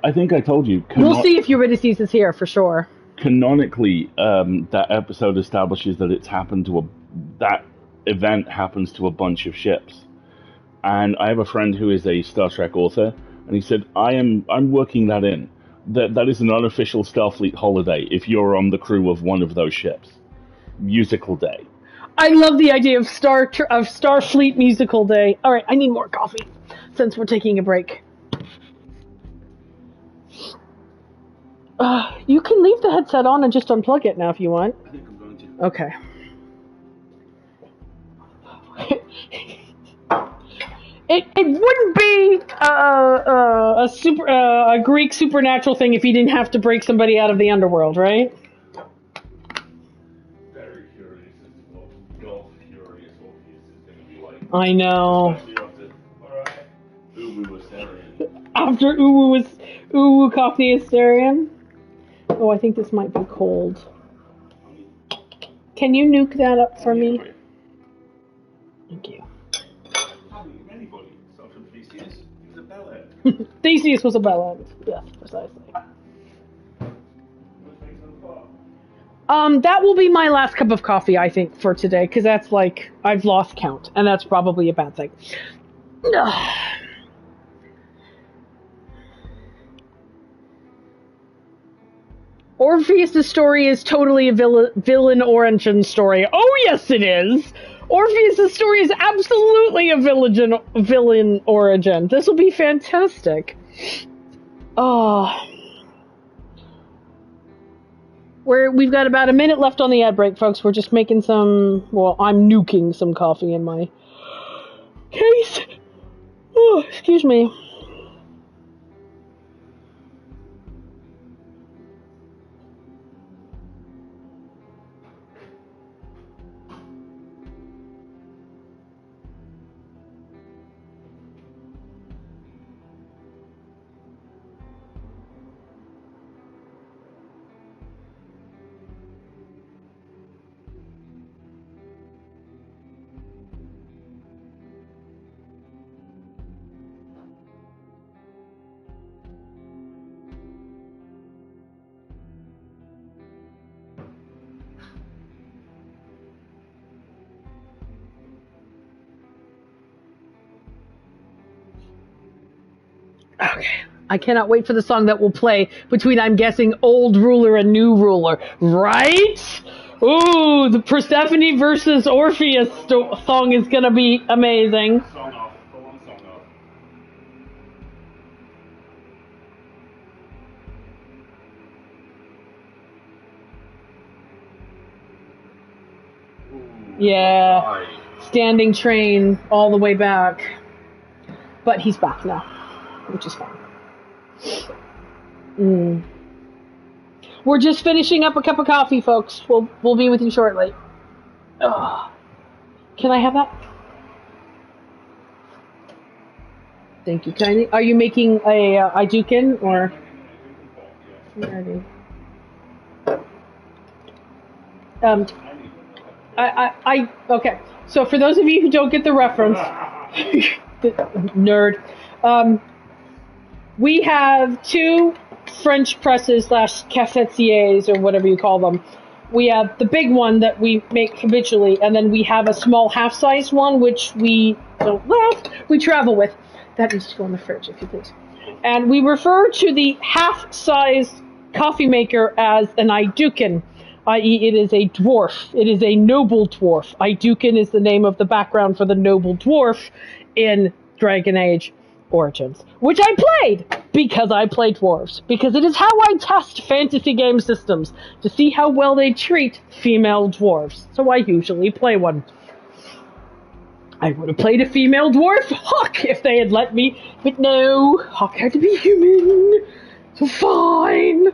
I think I told you. We'll see if Eurydice is here for sure. Canonically, that episode establishes that it's happened to that event happens to a bunch of ships. And I have a friend who is a Star Trek author, and he said, I'm working that in. That is an unofficial Starfleet holiday if you're on the crew of one of those ships. Musical Day. I love the idea of Starfleet Musical Day. All right, I need more coffee since we're taking a break. You can leave the headset on and just unplug it now if you want. I think I'm going to. Okay. It wouldn't be a Greek supernatural thing if you didn't have to break somebody out of the underworld, right? Very curious as to what Golf Curious Orpheus is going to be like. I know. Alright. Uwu Asterion. After Uwu Coffee Asterion. Oh, I think this might be cold. Can you nuke that up for me? Thank you. Anybody, aside from Theseus, he was a bellend. Theseus was a bellend. Yes, precisely. That will be my last cup of coffee, I think, for today, because that's like, I've lost count, and that's probably a bad thing. Orpheus' story is totally a villain origin story. Oh, yes, it is! Orpheus' story is absolutely a villain origin. This will be fantastic. We've got about a minute left on the ad break, folks. We're just making some... Well, I'm nuking some coffee in my case. Oh, excuse me. Okay. I cannot wait for the song that will play between, I'm guessing, old ruler and new ruler. Right? Ooh, the Persephone versus Orpheus song is gonna be amazing. Song off. Go on, song off. Yeah. Right. Standing train all the way back. But he's back now, which is fine. We're just finishing up a cup of coffee, folks. We'll be with you shortly. Ugh. Can I have that? Thank you kindly. Are you making a Idukin or? Okay. So for those of you who don't get the reference, nerd, we have two French presses / cafetiers or whatever you call them. We have the big one that we make habitually, and then we have a small half-sized one which we travel with. That needs to go in the fridge, if you please. And we refer to the half-sized coffee maker as an Idukin, i.e. it is a dwarf. It is a noble dwarf. Idukin is the name of the background for the noble dwarf in Dragon Age Origins, which I played because I play dwarves, because it is how I test fantasy game systems to see how well they treat female dwarves. So I usually play one. I would have played a female dwarf Hawk if they had let me, but no, Hawk had to be human. So fine.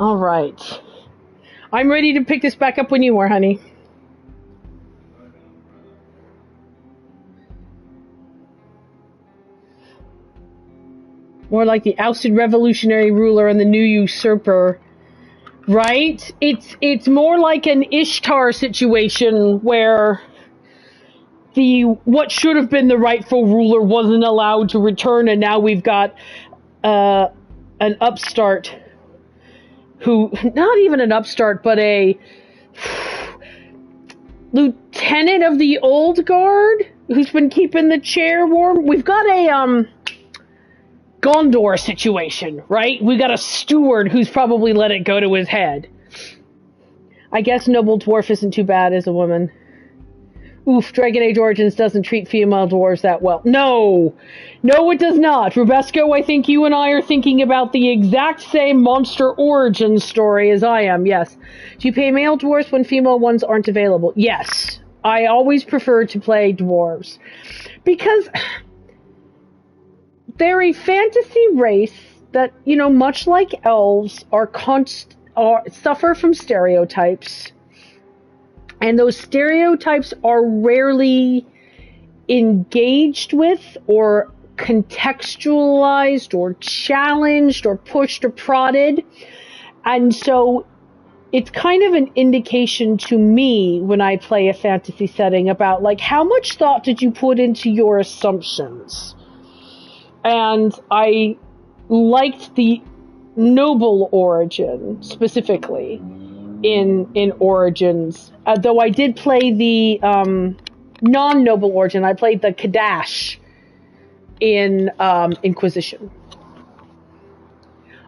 All right. I'm ready to pick this back up when you are, honey. More like the ousted revolutionary ruler and the new usurper, right? It's more like an Ishtar situation where what should have been the rightful ruler wasn't allowed to return, and now we've got an upstart who, not even an upstart, but a lieutenant of the old guard who's been keeping the chair warm. We've got a Gondor situation, right? We got a steward who's probably let it go to his head. I guess Noble Dwarf isn't too bad as a woman. Oof, Dragon Age Origins doesn't treat female dwarves that well. No, it does not. Rubesco, I think you and I are thinking about the exact same monster origin story as I am, yes. Do you play male dwarves when female ones aren't available? Yes. I always prefer to play dwarves. Because they're a fantasy race that, you know, much like elves, suffer from stereotypes. And those stereotypes are rarely engaged with or contextualized or challenged or pushed or prodded. And so it's kind of an indication to me when I play a fantasy setting about, like, how much thought did you put into your assumptions? And I liked the noble origin specifically in Origins. Though I did play the non-noble origin. I played the Kadash in Inquisition.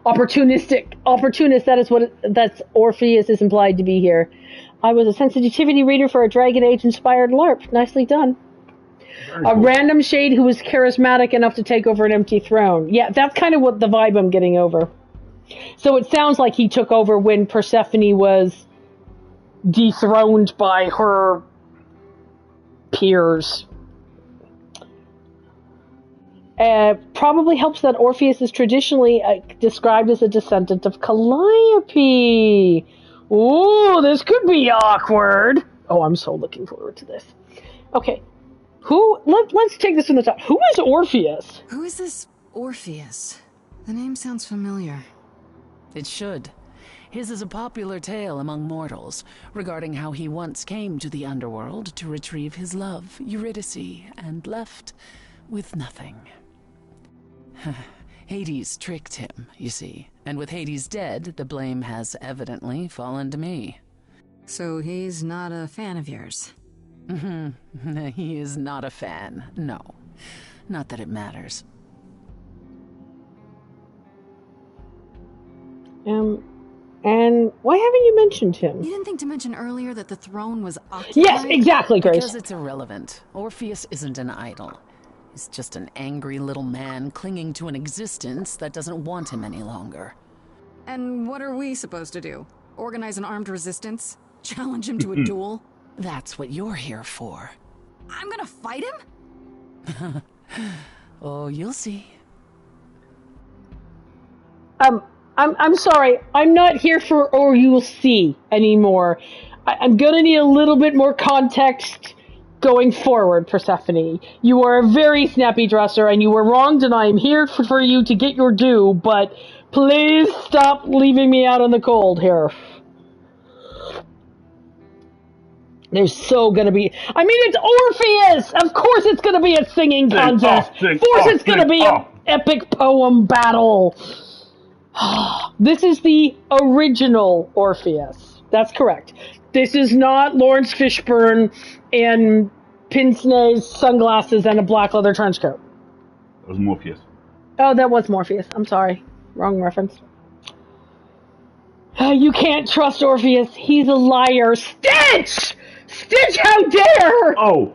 Opportunist, that's Orpheus is implied to be here. I was a sensitivity reader for a Dragon Age inspired LARP. Nicely done. A random shade who was charismatic enough to take over an empty throne. Yeah, that's kind of what the vibe I'm getting over. So it sounds like he took over when Persephone was dethroned by her peers. Probably helps that Orpheus is traditionally described as a descendant of Calliope. Ooh, this could be awkward. Oh, I'm so looking forward to this. Okay, let's take this from the top. Who is Orpheus? Who is this Orpheus? The name sounds familiar. It should. His is a popular tale among mortals regarding how he once came to the underworld to retrieve his love, Eurydice, and left with nothing. Hades tricked him, you see, and with Hades dead, the blame has evidently fallen to me. So he's not a fan of yours? He is not a fan, no. Not that it matters. And why haven't you mentioned him? You didn't think to mention earlier that the throne was occupied? Yes, exactly, Grace. Because it's irrelevant. Orpheus isn't an idol. He's just an angry little man clinging to an existence that doesn't want him any longer. And what are we supposed to do? Organize an armed resistance? Challenge him to a duel? That's what you're here for. I'm gonna fight him? Oh, you'll see. I'm sorry. I'm not here for "or you'll see" anymore. I'm gonna need a little bit more context going forward, Persephone. You are a very snappy dresser, and you were wronged, and I am here for you to get your due, but please stop leaving me out in the cold here. There's so gonna be... I mean, it's Orpheus! Of course it's gonna be a singing contest! Of course it's gonna be an epic poem battle! This is the original Orpheus. That's correct. This is not Lawrence Fishburne in pince-nez, sunglasses, and a black leather trench coat. That was Morpheus. Oh, that was Morpheus. I'm sorry. Wrong reference. You can't trust Orpheus. He's a liar. Stitch! Stitch, how dare! Oh!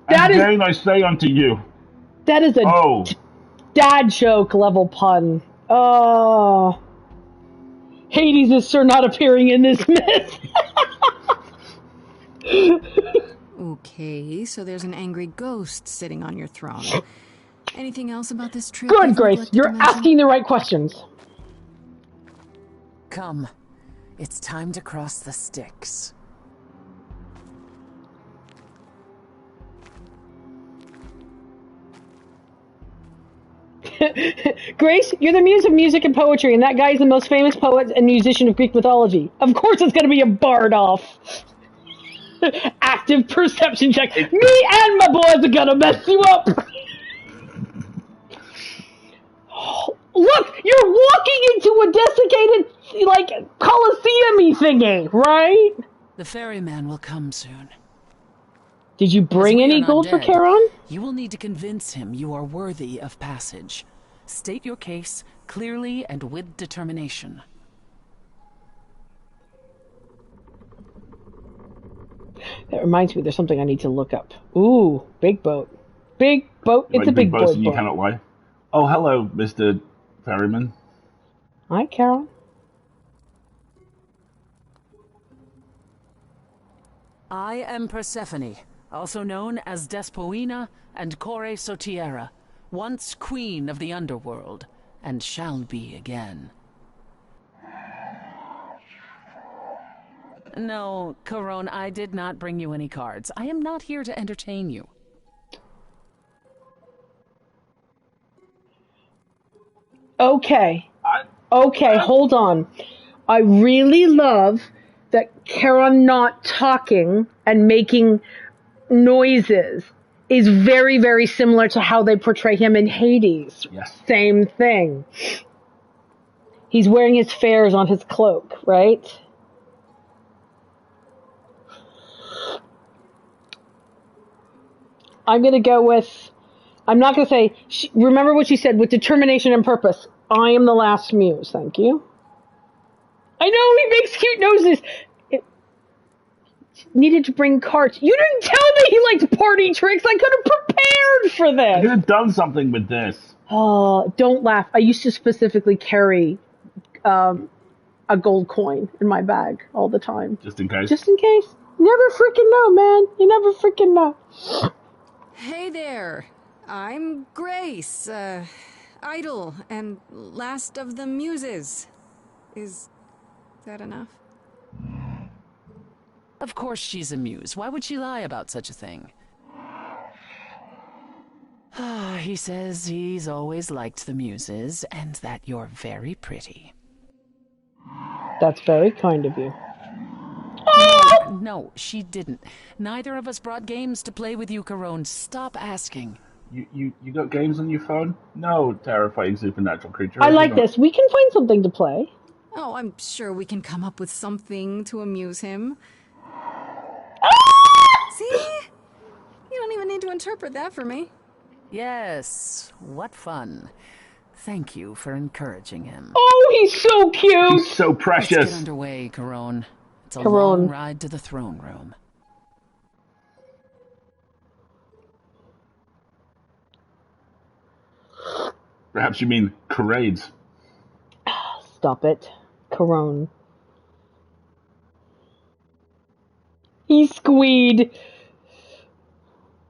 That is... Again I say unto you. That is a dad joke level pun. Oh. Hades is sure not appearing in this myth. Okay, so there's an angry ghost sitting on your throne. Anything else about this trip? Good, Grace. You're asking the right questions. Come. It's time to cross the Styx. Grace, you're the muse of music and poetry, and that guy is the most famous poet and musician of Greek mythology. Of course it's going to be a bard off. Active perception check. Me and my boys are going to mess you up. Look, you're walking into a desiccated, like, Colosseum-y thingy, right? The ferryman will come soon. Did you bring any gold for Charon? You will need to convince him you are worthy of passage. State your case clearly and with determination. That reminds me, there's something I need to look up. Ooh, big boat. Big boat. It's a big boat. You cannot lie. Oh, hello, Mr. Ferryman. Hi, Charon. I am Persephone, also known as Despoina and Kore Sotiera, once queen of the underworld, and shall be again. No, Charon, I did not bring you any cards. I am not here to entertain you. Okay. Okay, hold on. I really love that Charon not talking and making noises is very, very similar to how they portray him in Hades. Yes. Same thing. He's wearing his fairs on his cloak, right? I'm going to go with... I'm not going to say... remember what she said, with determination and purpose. I am the last muse, thank you. I know, he makes cute noses. Needed to bring cards. You didn't tell me he liked party tricks. I could have prepared for this. I could have done something with this. Oh, don't laugh. I used to specifically carry a gold coin in my bag all the time. Just in case? Just in case. Never freaking know, man. You never freaking know. Hey there. I'm Grace, idol and last of the muses. Is that enough? Of course she's a muse. Why would she lie about such a thing? He says he's always liked the muses, and that you're very pretty. That's very kind of you. No, she didn't. Neither of us brought games to play with you, Charon. Stop asking. You got games on your phone? No, terrifying supernatural creature. I like this. We can find something to play. Oh, I'm sure we can come up with something to amuse him. See? You don't even need to interpret that for me. Yes, what fun. Thank you for encouraging him. Oh, he's so cute. He's so precious. Let's get underway, Charon. It's a long ride to the throne room. Perhaps you mean charades. Stop it. Charon. He's squeed.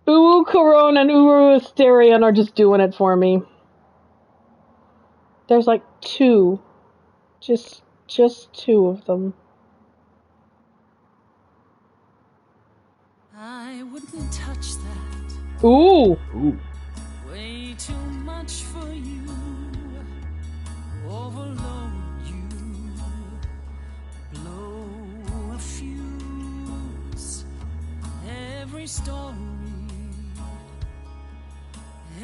Uru Charon and Uru Asterion are just doing it for me. There's like two. Just two of them. I wouldn't touch that. Ooh. Ooh. Way too much for you. Overload you. Blow a fuse. Every story.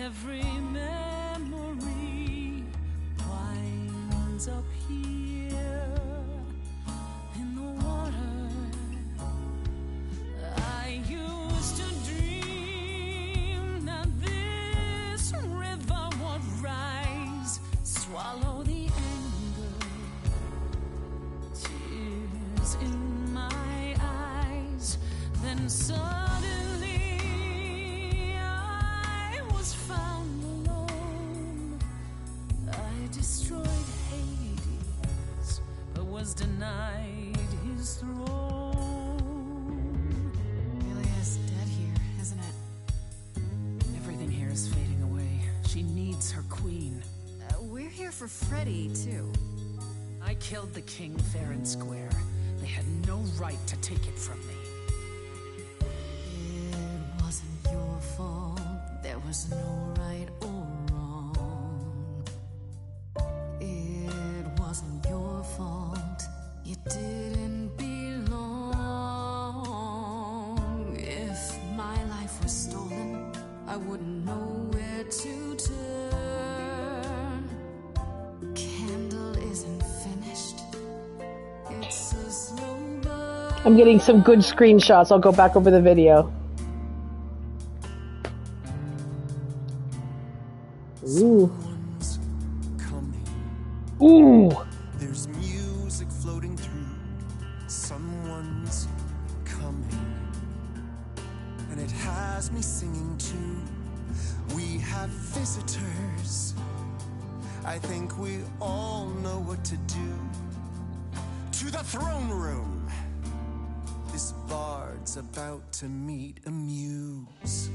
Every memory winds up here in the water. I used to dream that this river would rise, swallow the anger, tears in my eyes. Then suddenly I was found alone. I destroyed Hades, but was denied his throne. Ilia's dead here, isn't it? Everything here is fading away. She needs her queen. We're here for Freddy, too. I killed the king fair and square. They had no right to take it from me. It wasn't your fault. There was no right or wrong. It wasn't your fault. You didn't belong. If my life was stolen, I wouldn't know where to turn. Candle isn't finished. It's a slow burn. I'm getting some good screenshots. I'll go back over the video. Ooh. Someone's coming. Ooh. There's music floating through. Someone's coming. And it has me singing too. We have visitors. I think we all know what to do. To the throne room. This bard's about to meet a muse.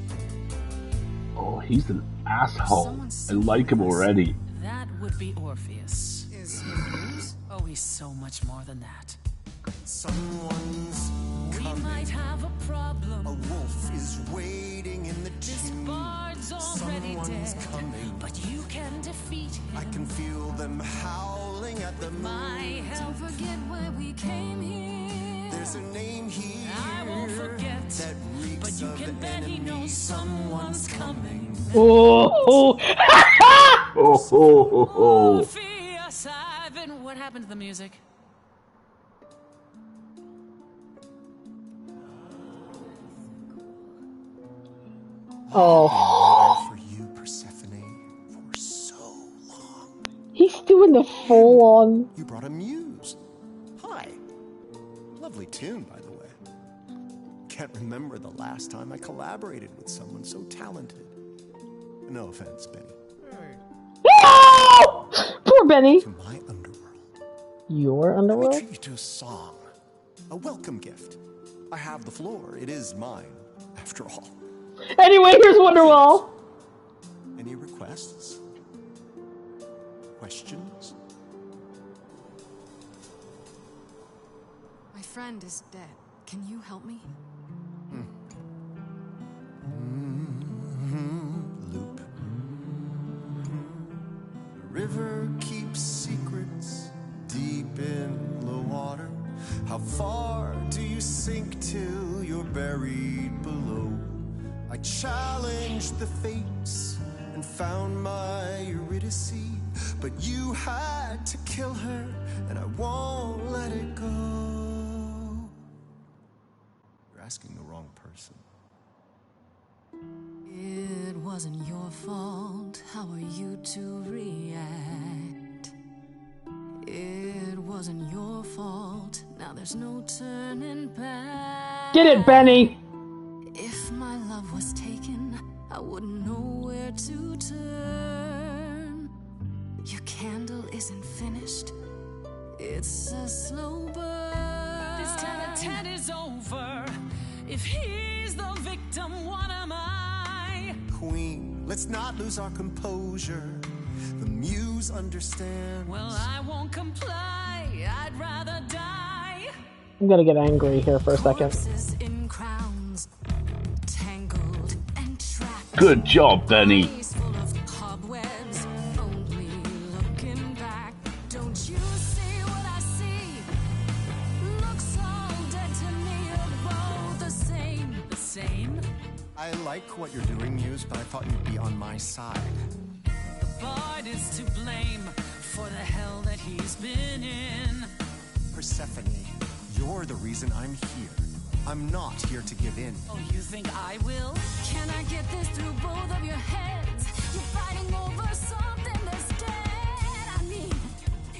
Oh, he's an asshole. I like him already. That would be Orpheus. Is he news? Oh, he's so much more than that. Someone's We coming. might have a problem. A wolf is waiting in the This tomb. bard's already Someone's dead, coming. but you can defeat him. I can feel them howling at the My moon. help. Don't forget why we came here. There's a name here I won't forget, that reeks but you of can bet he enemy. knows someone's coming. Oh. Oh, ho, ho, ho. Orpheus, Ivan. What happened to the music? Oh. For you, Persephone, for so long. He's doing the full on. You brought a muse. Hi. Lovely tune, by the way. Can't remember the last time I collaborated with someone so talented. No offense, Benny. No! Poor Benny. To my underworld. Your Let me underworld? treat you to a song. A welcome gift. I have the floor. It is mine, after all. Anyway, here's Wonderwall. Any requests? Questions? My friend is dead. Can you help me? Loop. The river keeps secrets deep in the water. How far do you sink till you're buried below? I challenged the fates and found my Eurydice, but you had to kill her, and I won't let it go. You're asking the wrong person. It wasn't your fault. How are you to react? It wasn't your fault. Now there's no turning back. Get it, Benny. If my love was taken, I wouldn't know where to turn. Your candle isn't finished. It's a slow burn. This tete-a-tete is over. If he's the victim, what am I? Queen, let's not lose our composure. The muse understands. Well, I won't comply. I'd rather die. I'm gonna get angry here for a second. Corpses in crowns, tangled and trapped. Good job, Benny. Eyes full of cobwebs, only looking back. Don't you see what I see? Looks all dead to me, you're both the same. The same? I like what you're doing, Muse, but I thought you'd be on my side. The bard is to blame for the hell that he's been in. Persephone, you're the reason I'm here. I'm not here to give in. Oh, you think I will? Can I get this through both of your heads? You're fighting over something that's dead. I mean,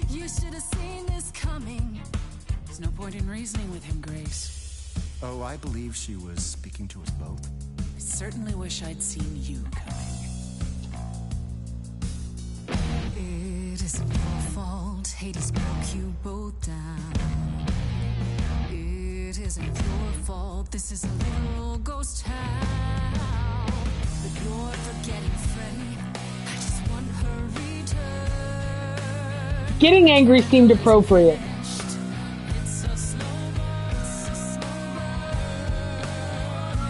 you should have seen this coming. There's no point in reasoning with him, Grace. Oh, I believe she was speaking to us both. I certainly wish I'd seen you coming. It isn't your fault. Hades broke you both down. It isn't your fault. This is a literal ghost town. But you're forgetting, Freddy. I just want her return. Getting angry seemed appropriate. It's a slow burn. It's a slow burn.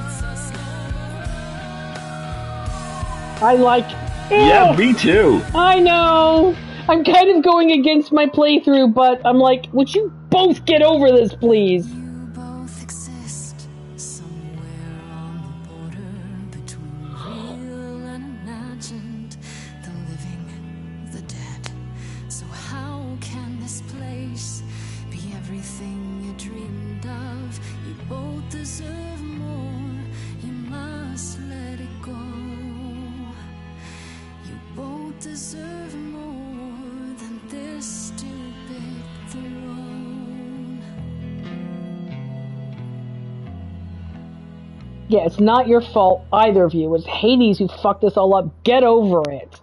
It's a slow burn. I like. Yeah, Ew! me too. I know. I'm kind of going against my playthrough, but I'm like, would you both get over this, please? You both exist somewhere on the border between real and imagined, the living, the dead. So how can this place be everything you dreamed of? You both deserve more. You must let it go. You both Yeah, it's not your fault, either of you. It's Hades who fucked this all up. Get over it.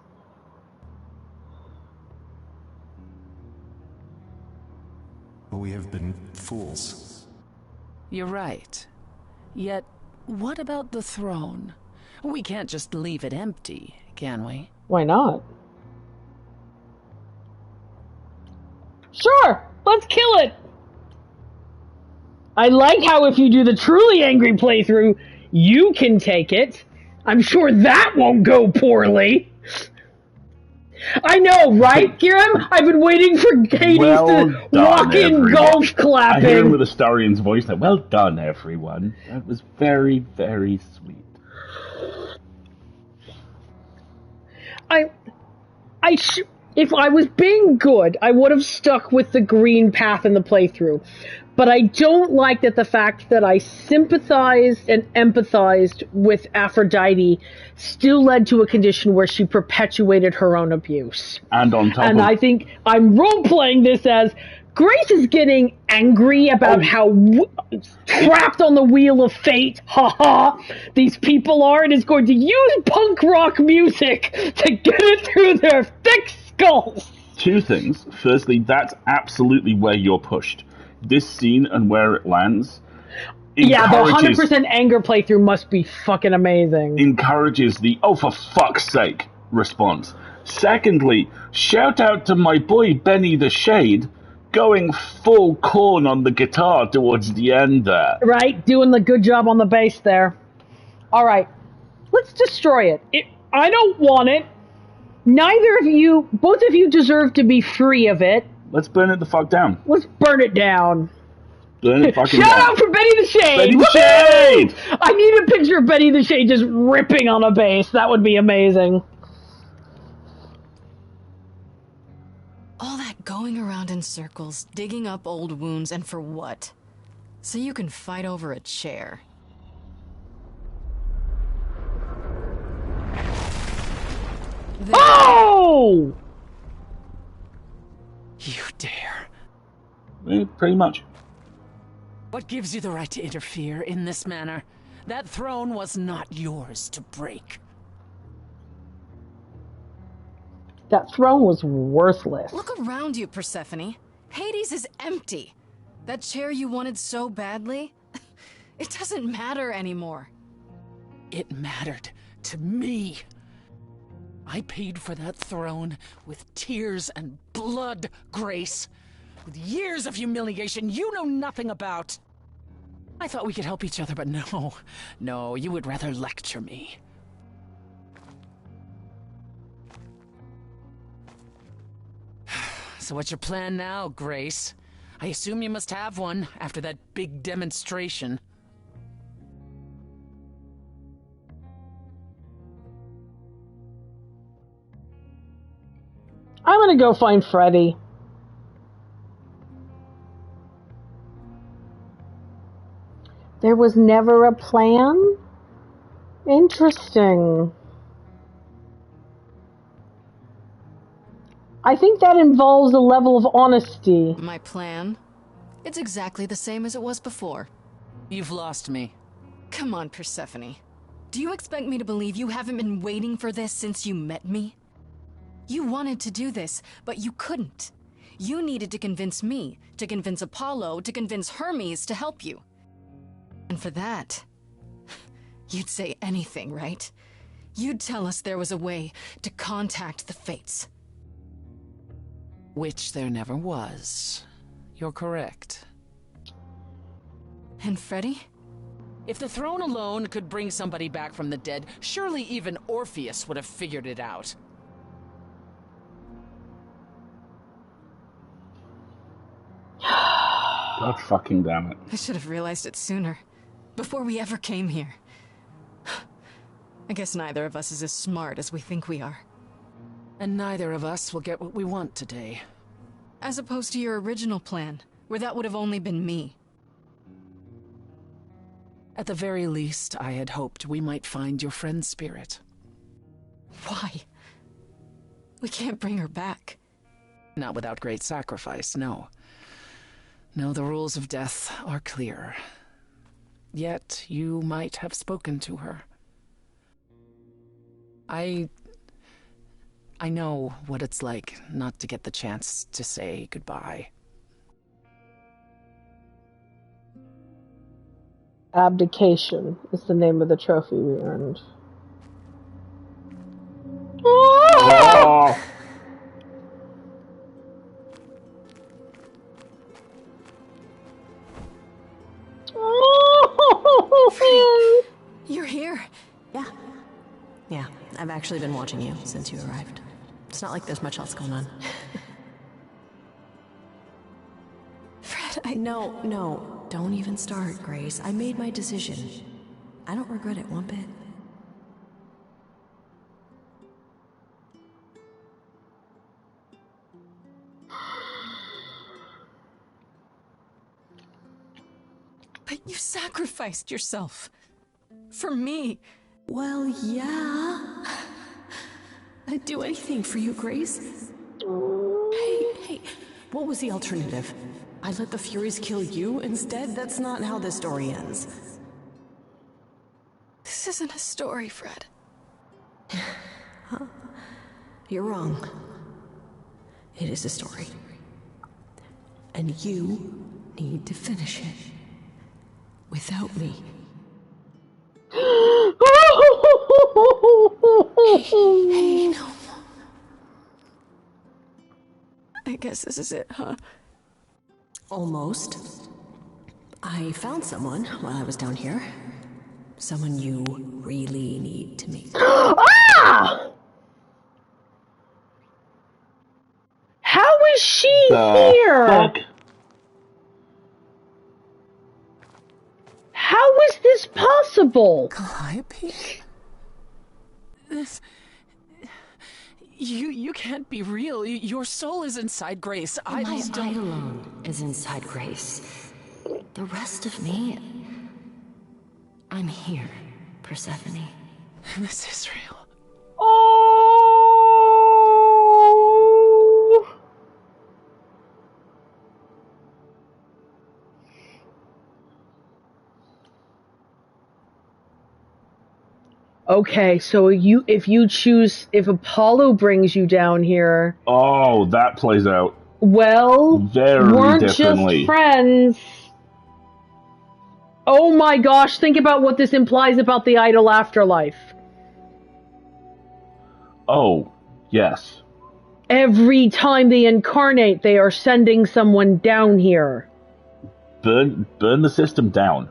We have been fools. You're right. Yet, what about the throne? We can't just leave it empty, can we? Why not? Sure, let's kill it! I like how if you do the truly angry playthrough, you can take it. I'm sure that won't go poorly. I know, right, Kiram? I've been waiting for Hades to walk in golf clapping. I hear him with Astarion's voice now. Well done, everyone. That was very, very sweet. If I was being good, I would have stuck with the green path in the playthrough. But I don't like that the fact that I sympathized and empathized with Aphrodite still led to a condition where she perpetuated her own abuse. And on top and I think I'm role-playing this as Grace is getting angry about how trapped on the wheel of fate, these people are, and is going to use punk rock music to get it through their thick skulls. Two things. Firstly, that's absolutely where you're pushed. This scene and where it lands. Yeah, the 100% anger playthrough must be fucking amazing. Encourages the, oh, for fuck's sake, response. Secondly, shout out to my boy Benny the Shade, going full corn on the guitar towards the end there. Right, doing the good job on the bass there. Alright, let's destroy it. I don't want it. Both of you deserve to be free of it. Let's burn it the fuck down. Let's burn it down. Burn it fucking Shout down. out for Benny the Shade! Benny the Shade! I need a picture of Benny the Shade just ripping on a bass. That would be amazing. All that going around in circles, digging up old wounds, and for what? So you can fight over a chair. Oh! You dare. Pretty much. What gives you the right to interfere in this manner? That throne was not yours to break. That throne was worthless. Look around you, Persephone. Hades is empty. That chair you wanted so badly, it doesn't matter anymore. It mattered to me. I paid for that throne with tears and blood, Grace. With years of humiliation you know nothing about. I thought we could help each other, but no, you would rather lecture me. So what's your plan now, Grace? I assume you must have one after that big demonstration. I'm gonna go find Freddy. There was never a plan? Interesting. I think that involves a level of honesty. My plan? It's exactly the same as it was before. You've lost me. Come on, Persephone. Do you expect me to believe you haven't been waiting for this since you met me? You wanted to do this, but you couldn't. You needed to convince me, to convince Apollo, to convince Hermes to help you. And for that, you'd say anything, right? You'd tell us there was a way to contact the Fates. Which there never was. You're correct. And Freddy? If the throne alone could bring somebody back from the dead, surely even Orpheus would have figured it out. God fucking damn it. I should have realized it sooner. Before we ever came here. I guess neither of us is as smart as we think we are. And neither of us will get what we want today. As opposed to your original plan, where that would have only been me. At the very least, I had hoped we might find your friend's spirit. Why? We can't bring her back. Not without great sacrifice, no. No, the rules of death are clear. yet you might have spoken to her. I know what it's like not to get the chance to say goodbye. Abdication is the name of the trophy we earned. Oh! You're here? Yeah, I've actually been watching you since you arrived. It's not like there's much else going on. Fred, No, don't even start, Grace. I made my decision. I don't regret it one bit. But you sacrificed yourself. For me. Well, yeah. I'd do anything for you, Grace. Hey, what was the alternative? I let the Furies kill you instead? That's not how this story ends. This isn't a story, Fred. Huh? You're wrong. It is a story. And you need to finish it. Without me. Hey, no. I guess this is it, huh? Almost. I found someone while I was down here. Someone you really need to meet. Ah! How is she here? Fuck? How is this possible? Calliope? You can't be real. Your soul is inside Grace. My Eidolon is inside Grace. The rest of me... I'm here, Persephone. This is real. Oh! Okay, so if Apollo brings you down here... Oh, that plays out. Well, very weren't differently. just friends. Oh my gosh, think about what this implies about the idol afterlife. Oh, yes. Every time they incarnate, they are sending someone down here. Burn the system down.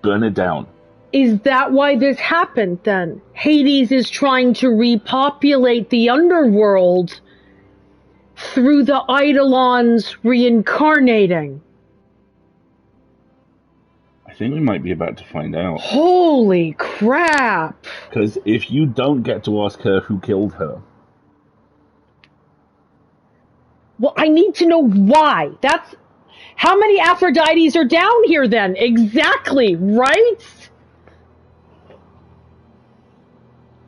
Burn it down. Is that why this happened, then? Hades is trying to repopulate the underworld through the Eidolons reincarnating. I think we might be about to find out. Holy crap! Because if you don't get to ask her who killed her... Well, I need to know why. That's... How many Aphrodites are down here, then? Exactly, right?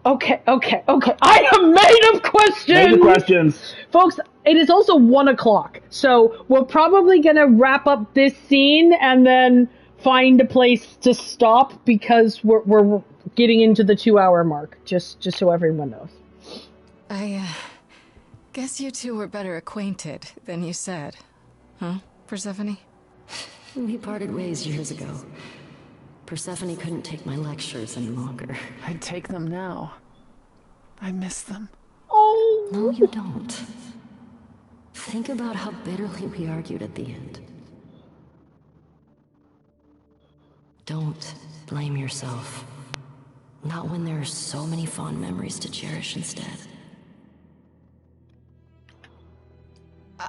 Okay. I am made of questions! Made of questions! Folks, it is also 1 o'clock, so we're probably gonna wrap up this scene and then find a place to stop because we're getting into the 2-hour mark, just so everyone knows. I guess you two were better acquainted than you said. Huh, Persephone? We parted ways years ago. Persephone couldn't take my lectures any longer. I'd take them now. I miss them. Oh. No, you don't. Think about how bitterly we argued at the end. Don't blame yourself. Not when there are so many fond memories to cherish instead.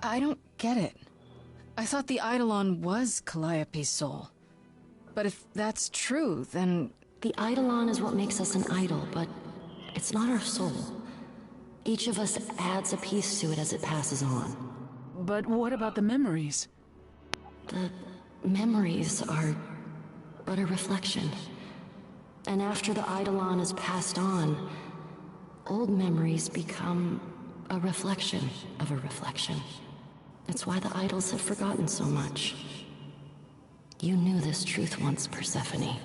I don't get it. I thought the Eidolon was Calliope's soul. But if that's true, then... The Eidolon is what makes us an idol, but it's not our soul. Each of us adds a piece to it as it passes on. But what about the memories? The memories are but a reflection. And after the Eidolon is passed on, old memories become a reflection of a reflection. That's why the idols have forgotten so much. You knew this truth once, Persephone.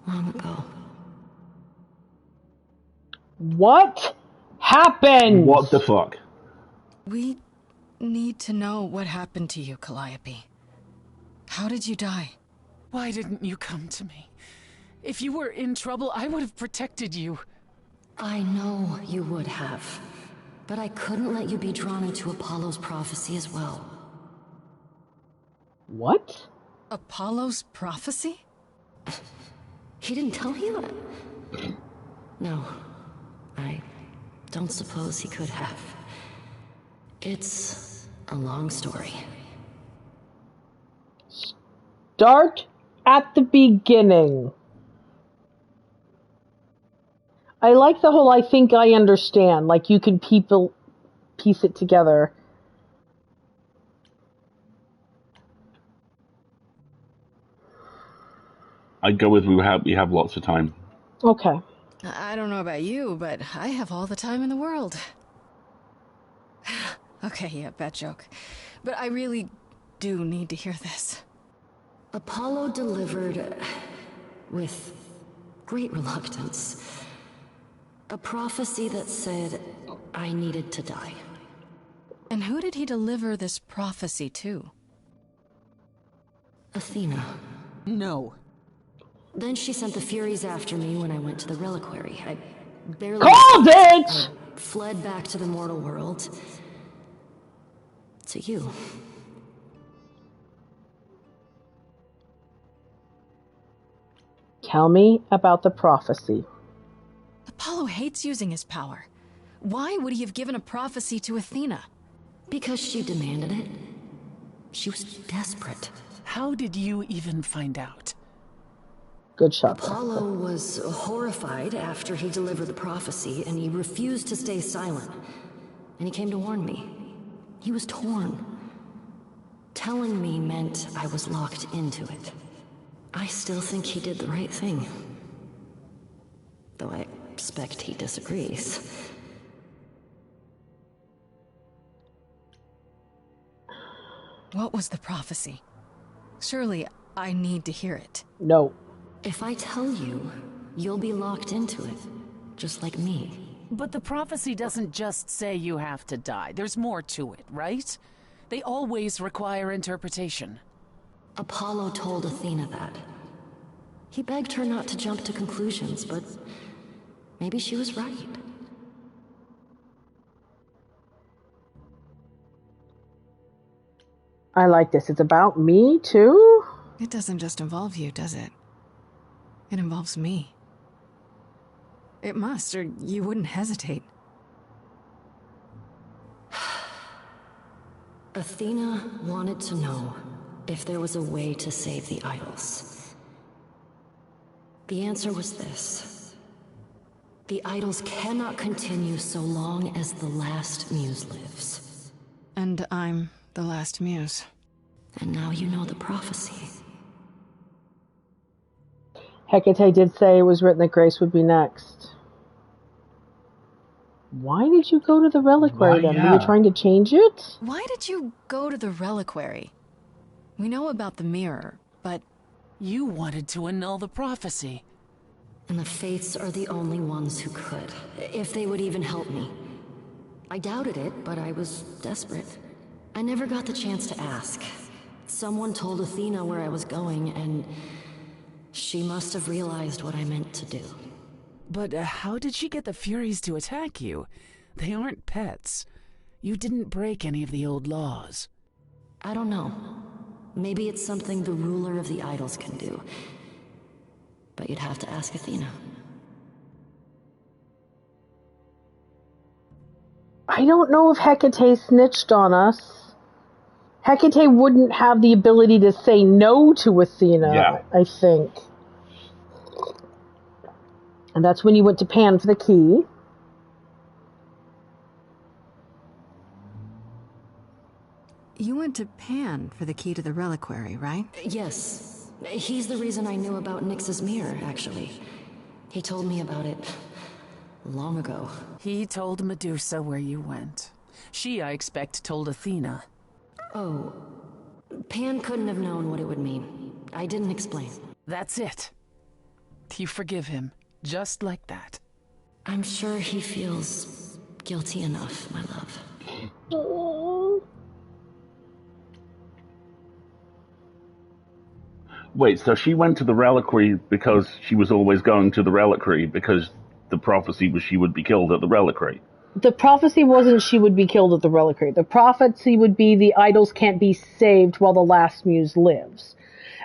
Long ago. What happened? What the fuck? We need to know what happened to you, Calliope. How did you die? Why didn't you come to me? If you were in trouble, I would have protected you. I know you would have. But I couldn't let you be drawn into Apollo's prophecy as well. What? Apollo's prophecy? He didn't tell you? No. I don't suppose he could have. It's a long story. Start at the beginning. I like the whole I think I understand. Like you can piece it together. I'd go with we have lots of time. Okay. I don't know about you, but I have all the time in the world. Okay, yeah, bad joke. But I really do need to hear this. Apollo delivered, with great reluctance, a prophecy that said I needed to die. And who did he deliver this prophecy to? Athena. No. Then she sent the Furies after me when I went to the reliquary. I barely... Called it! I fled back to the mortal world. To you. Tell me about the prophecy. Apollo hates using his power. Why would he have given a prophecy to Athena? Because she demanded it. She was desperate. How did you even find out? Good shot. Apollo was horrified after he delivered the prophecy, and he refused to stay silent. And he came to warn me. He was torn. Telling me meant I was locked into it. I still think he did the right thing. Though I expect he disagrees. What was the prophecy? Surely I need to hear it. No. If I tell you, you'll be locked into it, just like me. But the prophecy doesn't just say you have to die. There's more to it, right? They always require interpretation. Apollo told Athena that. He begged her not to jump to conclusions, but maybe she was right. I like this. It's about me, too? It doesn't just involve you, does it? It involves me. It must, or you wouldn't hesitate. Athena wanted to know if there was a way to save the idols. The answer was this. The idols cannot continue so long as the last muse lives. And I'm the last muse. And now you know the prophecy. Hecate did say it was written that Grace would be next. Why did you go to the reliquary then? Were you trying to change it? Why did you go to the reliquary? We know about the mirror, but... You wanted to annul the prophecy. And the Fates are the only ones who could, if they would even help me. I doubted it, but I was desperate. I never got the chance to ask. Someone told Athena where I was going, and she must have realized what I meant to do. But how did she get the Furies to attack you? They aren't pets. You didn't break any of the old laws. I don't know. Maybe it's something the ruler of the idols can do. But you'd have to ask Athena. I don't know if Hecate snitched on us. Hecate wouldn't have the ability to say no to Athena, I think. And that's when you went to Pan for the key. You went to Pan for the key to the reliquary, right? Yes. He's the reason I knew about Nyx's mirror, actually. He told me about it long ago. He told Medusa where you went. She, I expect, told Athena. Oh. Pan couldn't have known what it would mean. I didn't explain. That's it. You forgive him, just like that. I'm sure he feels guilty enough, my love. Oh. Wait, so she went to the reliquary because she was always going to the reliquary because the prophecy was she would be killed at the reliquary? The prophecy wasn't she would be killed at the reliquary. The prophecy would be the idols can't be saved while the last muse lives.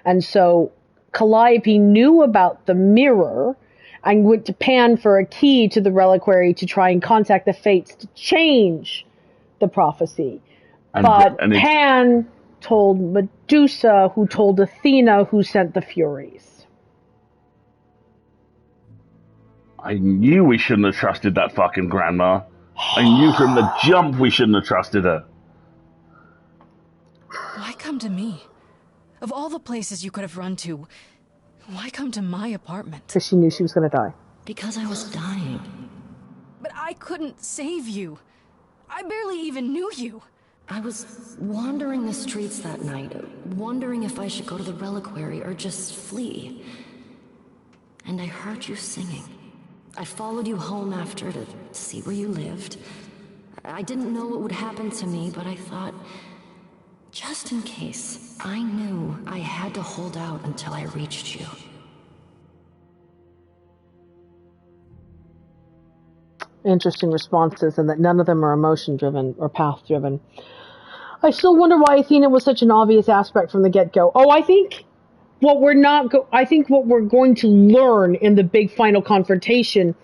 And so Calliope knew about the mirror and went to Pan for a key to the reliquary to try and contact the Fates to change the prophecy. But Pan told Medusa, who told Athena, who sent the Furies. I knew we shouldn't have trusted that fucking grandma. I knew from the jump we shouldn't have trusted her. Why come to me? Of all the places you could have run to, why come to my apartment? Because she knew she was going to die. Because I was dying. But I couldn't save you. I barely even knew you. I was wandering the streets that night, wondering if I should go to the reliquary or just flee. And I heard you singing. I followed you home after to see where you lived. I didn't know what would happen to me, but I thought, just in case, I knew I had to hold out until I reached you. Interesting responses, and that none of them are emotion-driven or path-driven. I still wonder why Athena was such an obvious aspect from the get-go. Oh, I think what we're going to learn in the big final confrontation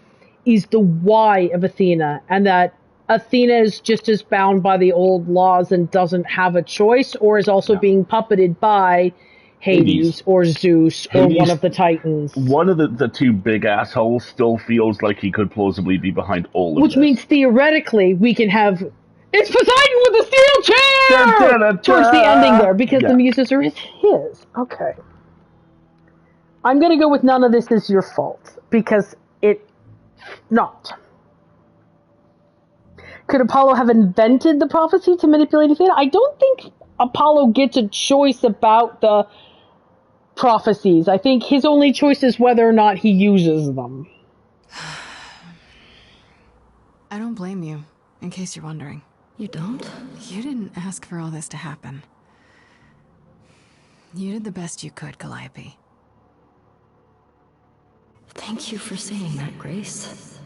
is the why of Athena, and that Athena is just as bound by the old laws and doesn't have a choice, or is also being puppeted by Hades or Zeus or one of the Titans. One of the two big assholes still feels like he could plausibly be behind all of this. Which means theoretically we can have it's Poseidon with the steel chair! Dun, dun, dun, towards the ending there, because the muses are his. Okay. I'm going to go with none of this is your fault, because it's not. Could Apollo have invented the prophecy to manipulate Athena? I don't think Apollo gets a choice about the prophecies. I think his only choice is whether or not he uses them. I don't blame you, in case you're wondering. You don't? You didn't ask for all this to happen. You did the best you could, Calliope. Thank you for saying that, Grace.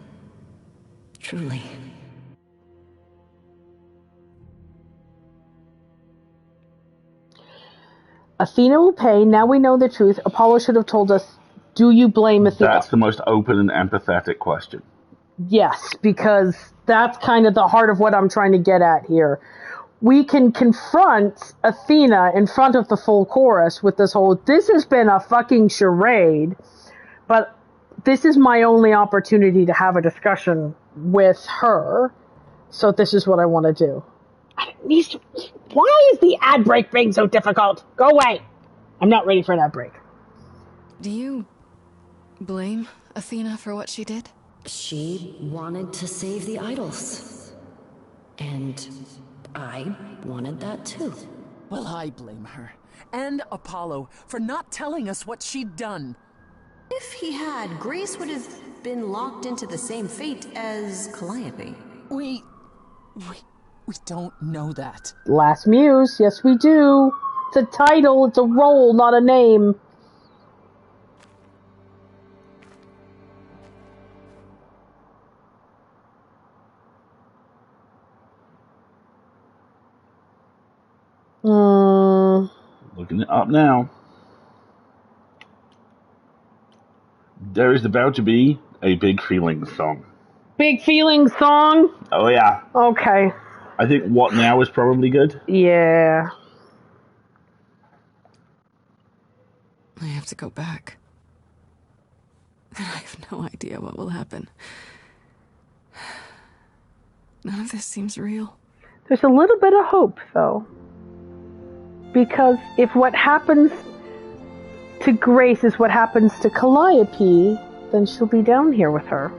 Truly. Athena will pay. Now we know the truth. Apollo should have told us, do you blame Athena? That's the most open and empathetic question. Yes, because that's kind of the heart of what I'm trying to get at here. We can confront Athena in front of the full chorus with this whole, this has been a fucking charade, but this is my only opportunity to have a discussion with her, so this is what I want to do. Why is the ad break being so difficult? Go away. I'm not ready for an ad break. Do you blame Athena for what she did? She wanted to save the idols. And I wanted that too. Well, I blame her. And Apollo for not telling us what she'd done. If he had, Grace would have been locked into the same fate as Calliope. We don't know that. Last Muse, yes we do. It's a title, it's a role, not a name. Looking it up now. There is about to be a Big Feelings song. Big Feelings song? Oh yeah. Okay. I think What Now is probably good. Yeah. I have to go back. And I have no idea what will happen. None of this seems real. There's a little bit of hope, though. Because if what happens to Grace is what happens to Calliope, then she'll be down here with her.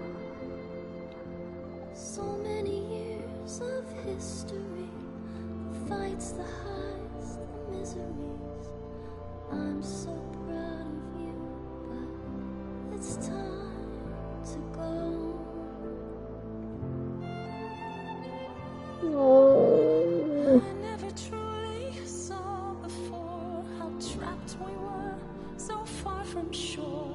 So many years of history, the fights, the highs, the miseries. I'm so it's time to go. Oh. I never truly saw before how trapped we were, so far from shore.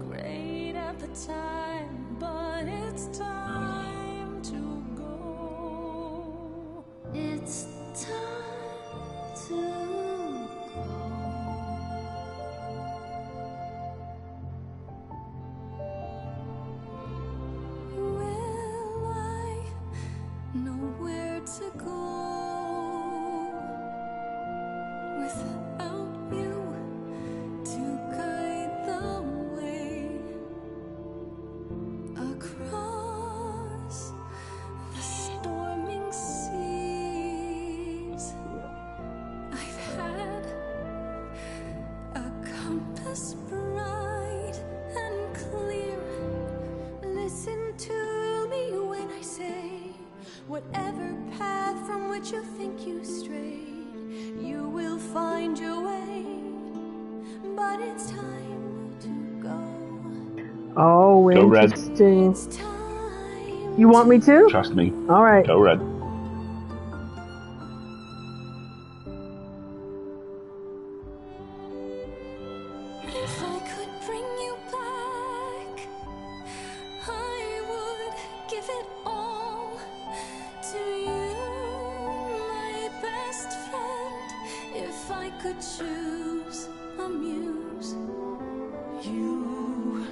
Great at the time, but it's time to go. It's time to go. Will I know where to go without you to guide the way across the storming seas? I've had a compass bright and clear. Listen to me when I say, whatever path from which you think you strayed, you will find your way. But it's time to go. Oh, Go Red. interesting. It's time. You want me to? Trust me. All right. Go Red. If I could bring you back, I would give it all to you, my best friend. If I could choose a muse, you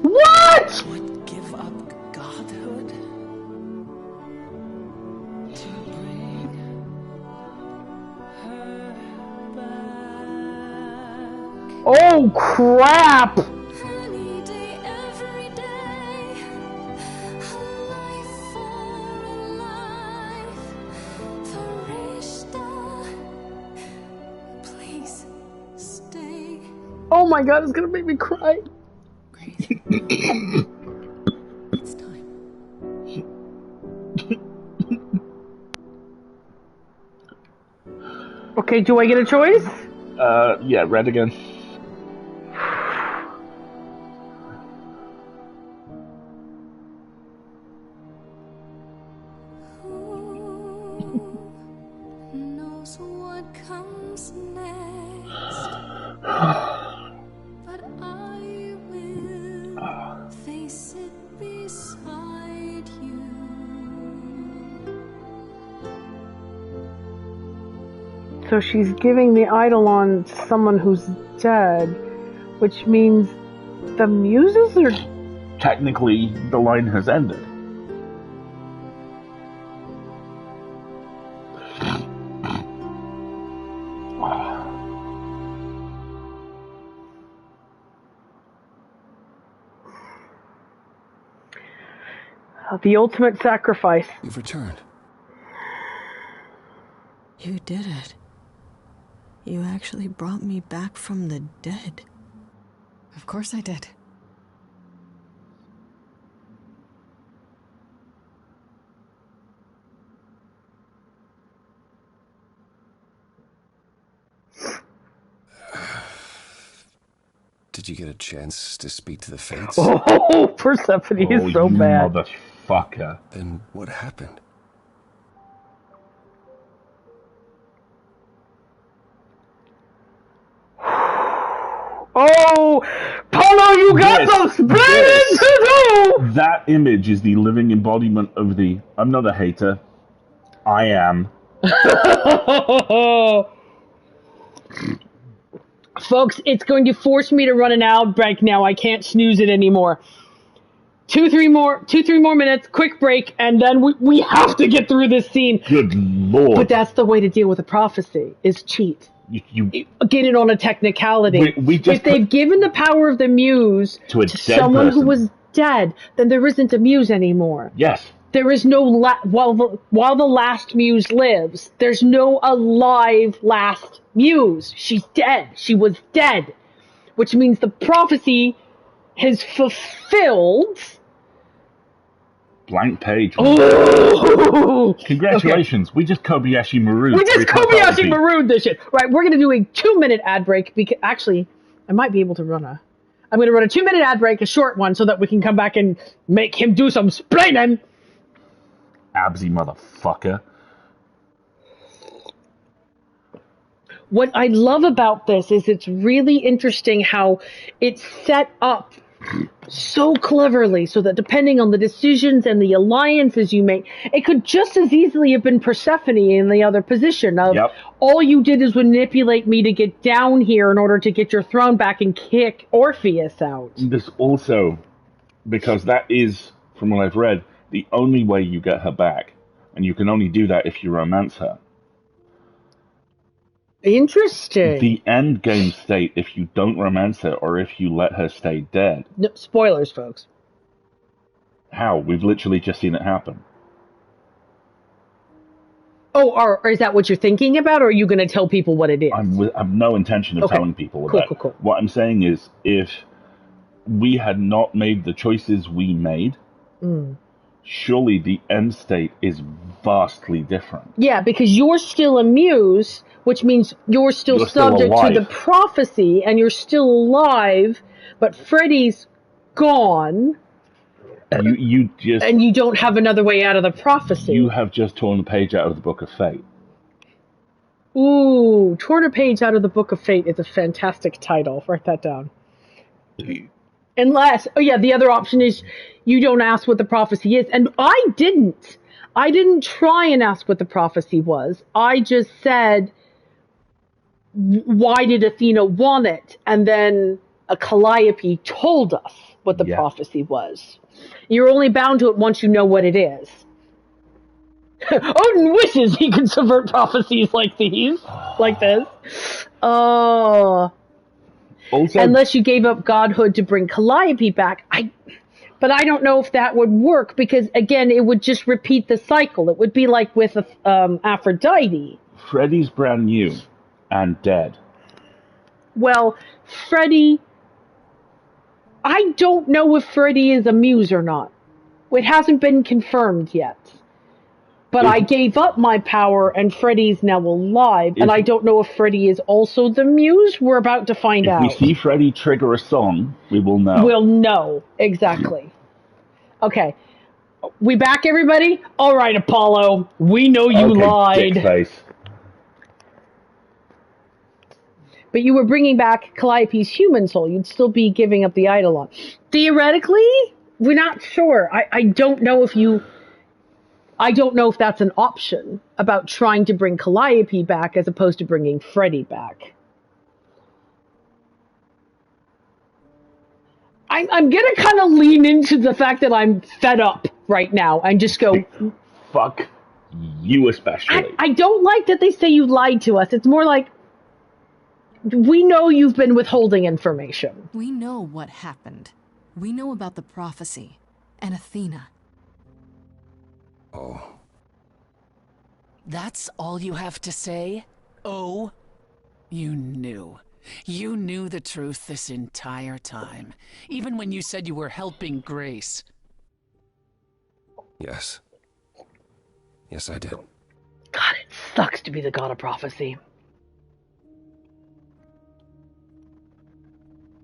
What? Would give up godhood to bring her back. Oh, crap. any day, every day, a life for a life, Farishta, please stay. Oh my god, it's gonna make me cry. Grace, it's time. Okay, do I get a choice? Yeah, Red again. Who knows what comes next? But I will face it beside you. So she's giving the Eidolon to someone who's dead, which means the muses are... Technically, the line has ended. the ultimate sacrifice. You've returned. You did it. You actually brought me back from the dead. Of course I did. Did you get a chance to speak to the Fates? Oh, Persephone is so you bad. motherfucker. Then what happened? Oh, Polo, you got This- some splendid this- to do! That image is the living embodiment of the I'm not a hater. I am. Folks, it's going to force me to run an ad break now. I can't snooze it anymore. 2-3 more minutes, quick break, and then we have to get through this scene. Good lord. But that's the way to deal with a prophecy, is cheat. You Get it on a technicality. We just if they've given the power of the muse To a dead someone person. who was dead, then there isn't a muse anymore. yes. There is no while the last muse lives, there's no alive last muse. She's dead. She was dead, which means the prophecy has fulfilled. Blank page. Oh, Congratulations. We just Kobayashi Maru. we just Kobayashi marooned this shit. Right, we're gonna do a 2-minute ad break because actually, I might be able to run a. I'm going to run a 2-minute ad break, a short one, so that we can come back and make him do some splaining. Absy motherfucker. What I love about this is it's really interesting how it's set up so cleverly so that depending on the decisions and the alliances you make, it could just as easily have been Persephone in the other position of all you did is manipulate me to get down here in order to get your throne back and kick Orpheus out. This also, because that is, from what I've read, the only way you get her back. And you can only do that if you romance her. Interesting. The end game state, if you don't romance her or if you let her stay dead. No, spoilers, folks. How? We've literally just seen it happen. Oh, or is that what you're thinking about, or are you going to tell people what it is? I've no intention of telling people about it. Cool. What I'm saying is, if we had not made the choices we made, surely the end state is vastly different. Yeah, because you're still a muse, which means you're still subject to the prophecy, and you're still alive, but Freddy's gone. You just... And you don't have another way out of the prophecy. You have just torn a page out of the Book of Fate. Ooh, torn a page out of the Book of Fate is a fantastic title. Write that down. Unless, the other option is you don't ask what the prophecy is. And I didn't try and ask what the prophecy was. I just said, why did Athena want it? And then a Calliope told us what the prophecy was. You're only bound to it once you know what it is. Odin wishes he could subvert prophecies like these. Like this. Oh. Also, unless you gave up godhood to bring Calliope back. But I don't know if that would work because, again, it would just repeat the cycle. It would be like with Aphrodite. Freddy's brand new and dead. Well, Freddy... I don't know if Freddy is a muse or not. It hasn't been confirmed yet. But I gave up my power and Freddy's now alive. And I don't know if Freddy is also the muse. We're about to find out. If we see Freddy trigger a song, we will know. We'll know. Exactly. Okay. We back, everybody? All right, Apollo. We know you lied. Dick face. But you were bringing back Calliope's human soul. You'd still be giving up the Eidolon. Theoretically, we're not sure. I don't know if that's an option about trying to bring Calliope back as opposed to bringing Freddy back. I'm going to kind of lean into the fact that I'm fed up right now and just go... Fuck you especially. I don't like that they say you lied to us. It's more like... We know you've been withholding information. We know what happened. We know about the prophecy and Athena. Oh. That's all you have to say? Oh? You knew. You knew the truth this entire time. Even when you said you were helping Grace. Yes. Yes, I did. God, it sucks to be the god of prophecy.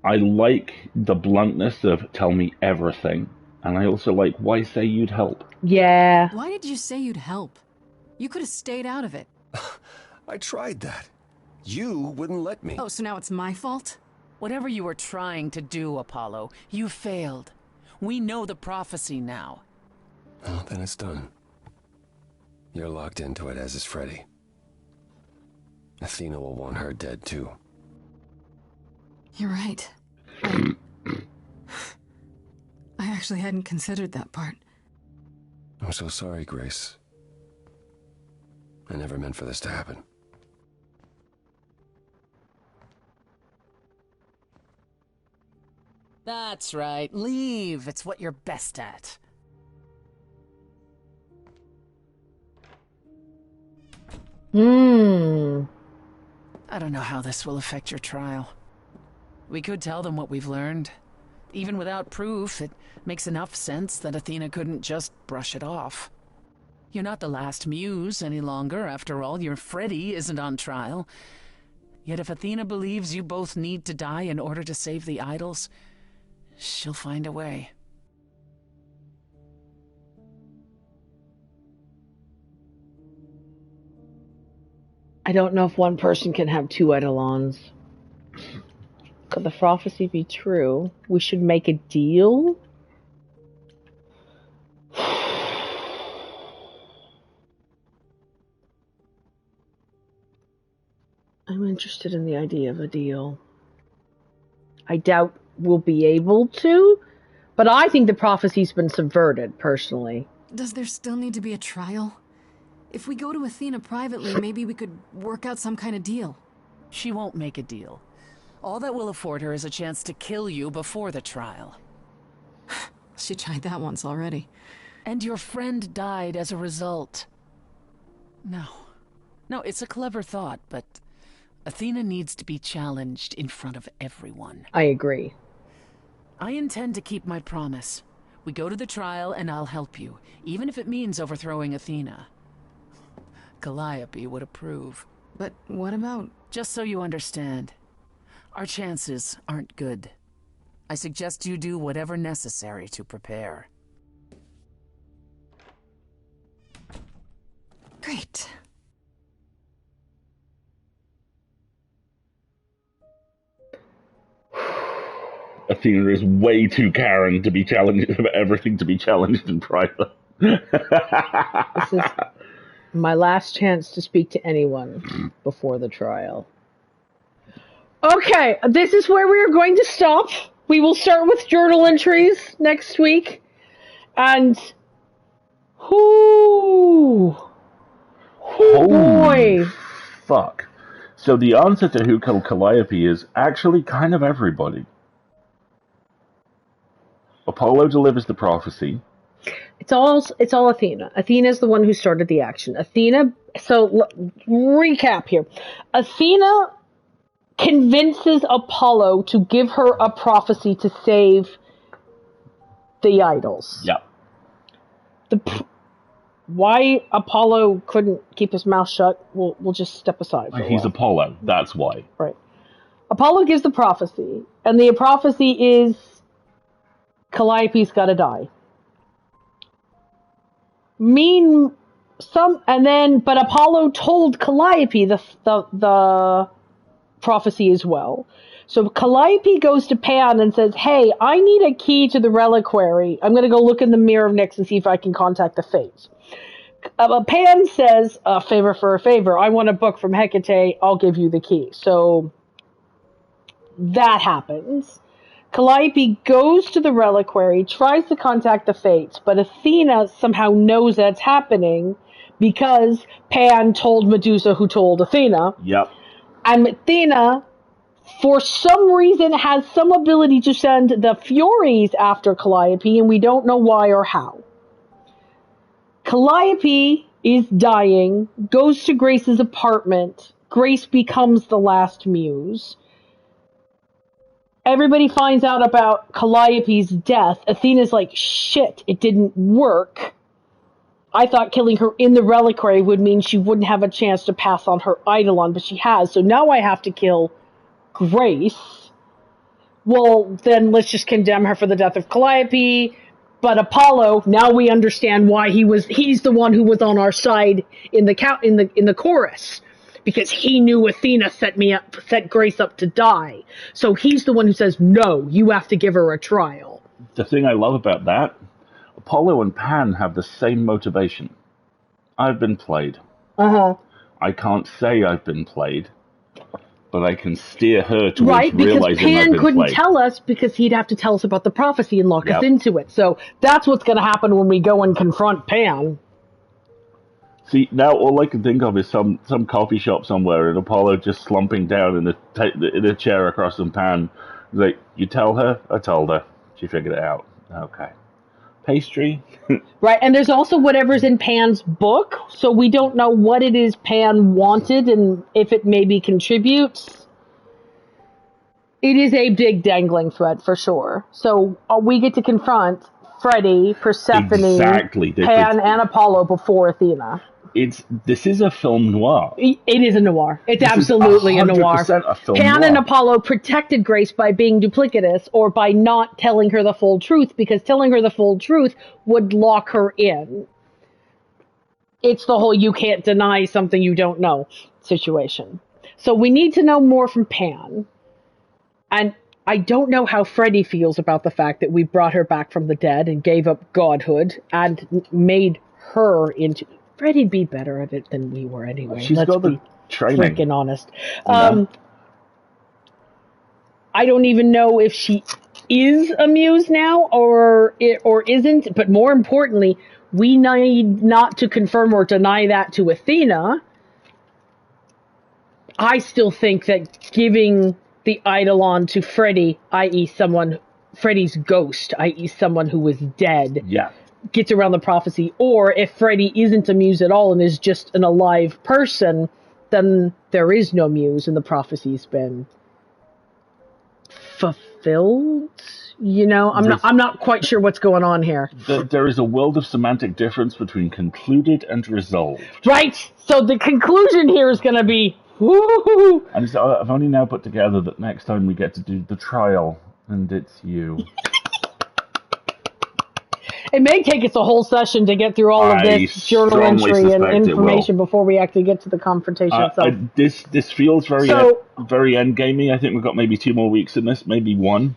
I like the bluntness of tell me everything. And I also like, why say you'd help? Yeah. Why did you say you'd help? You could have stayed out of it. I tried that. You wouldn't let me. Oh, so now it's my fault? Whatever you were trying to do, Apollo, you failed. We know the prophecy now. Oh, then it's done. You're locked into it, as is Freddy. Athena will want her dead, too. You're right. I actually hadn't considered that part. I'm so sorry, Grace. I never meant for this to happen. That's right. Leave. It's what you're best at. I don't know how this will affect your trial. We could tell them what we've learned. Even without proof, it makes enough sense that Athena couldn't just brush it off. You're not the last muse any longer. After all, your Freddy isn't on trial. Yet if Athena believes you both need to die in order to save the idols, she'll find a way. I don't know if one person can have two Eidolons. Could the prophecy be true? We should make a deal? I'm interested in the idea of a deal. I doubt we'll be able to, but I think the prophecy's been subverted, personally. Does there still need to be a trial? If we go to Athena privately, maybe we could work out some kind of deal. She won't make a deal. All that will afford her is a chance to kill you before the trial. She tried that once already. And your friend died as a result. No, it's a clever thought, but Athena needs to be challenged in front of everyone. I agree. I intend to keep my promise. We go to the trial and I'll help you, even if it means overthrowing Athena. Calliope would approve. But what about... Just so you understand, our chances aren't good. I suggest you do whatever necessary to prepare. Great. Athena is way too Karen to be challenged, everything to be challenged in private. This is my last chance to speak to anyone before the trial. Okay, this is where we are going to stop. We will start with journal entries next week. And... Oh boy. Fuck. So the answer to who killed Calliope is actually kind of everybody. Apollo delivers the prophecy. It's all Athena. Athena is the one who started the action. Athena, so recap here. Athena convinces Apollo to give her a prophecy to save the idols. Yeah. Why Apollo couldn't keep his mouth shut, we'll just step aside. He's Apollo, that's why. Right. Apollo gives the prophecy, and the prophecy is Calliope's gotta die. But Apollo told Calliope the prophecy as well. So Calliope goes to Pan and says, hey, I need a key to the reliquary. I'm going to go look in the Mirror of Nyx and see if I can contact the Fates. Pan says, a favor for a favor. I want a book from Hecate. I'll give you the key. So that happens. Calliope goes to the reliquary, tries to contact the Fates, but Athena somehow knows that's happening because Pan told Medusa who told Athena. Yep. And Athena, for some reason, has some ability to send the Furies after Calliope, and we don't know why or how. Calliope is dying, goes to Grace's apartment. Grace becomes the last muse. Everybody finds out about Calliope's death. Athena's like, shit, it didn't work. I thought killing her in the reliquary would mean she wouldn't have a chance to pass on her Eidolon, but she has. So now I have to kill Grace. Well, then let's just condemn her for the death of Calliope. But Apollo, now we understand why he's the one who was on our side in the chorus. Because he knew Athena set Grace up to die. So he's the one who says, no, you have to give her a trial. The thing I love about that, Apollo and Pan have the same motivation. I've been played. Uh-huh. I can't say I've been played, but I can steer her towards right, realizing I've been played. Right, because Pan couldn't tell us because he'd have to tell us about the prophecy and lock us into it. So that's what's going to happen when we go and confront Pan. See, now all I can think of is some coffee shop somewhere and Apollo just slumping down in a chair across from Pan. Like, you tell her? I told her. She figured it out. Okay. Pastry? Right, and there's also whatever's in Pan's book, so we don't know what it is Pan wanted and if it maybe contributes. It is a big dangling thread, for sure. So we get to confront Freddy, Persephone, exactly. Pan, and Apollo before Athena. This is a film noir. It is a noir. It's This is absolutely a noir. 100% a film Pan noir. and Apollo protected Grace by being duplicitous or by not telling her the full truth, because telling her the full truth would lock her in. It's the whole you can't deny something you don't know situation. So we need to know more from Pan. And I don't know how Freddy feels about the fact that we brought her back from the dead and gave up godhood and made her into... Freddy'd be better at it than we were anyway. She's Let's got the be training. freaking honest. know? I don't even know if she is a muse now or isn't, but more importantly, we need not to confirm or deny that to Athena. I still think that giving the Eidolon to Freddy, i.e. Freddy's ghost, i.e. someone who was dead, gets around the prophecy, or if Freddy isn't a muse at all and is just an alive person, then there is no muse and the prophecy's been fulfilled. You know, I'm not quite sure what's going on here. There is a world of semantic difference between concluded and resolved. Right. So the conclusion here is going to be woo. And so I've only now put together that next time we get to do the trial, and it's you. It may take us a whole session to get through all of this journal entry and information before we actually get to the confrontation itself. This feels very very endgamey. I think we've got maybe 2 more weeks in this, maybe 1.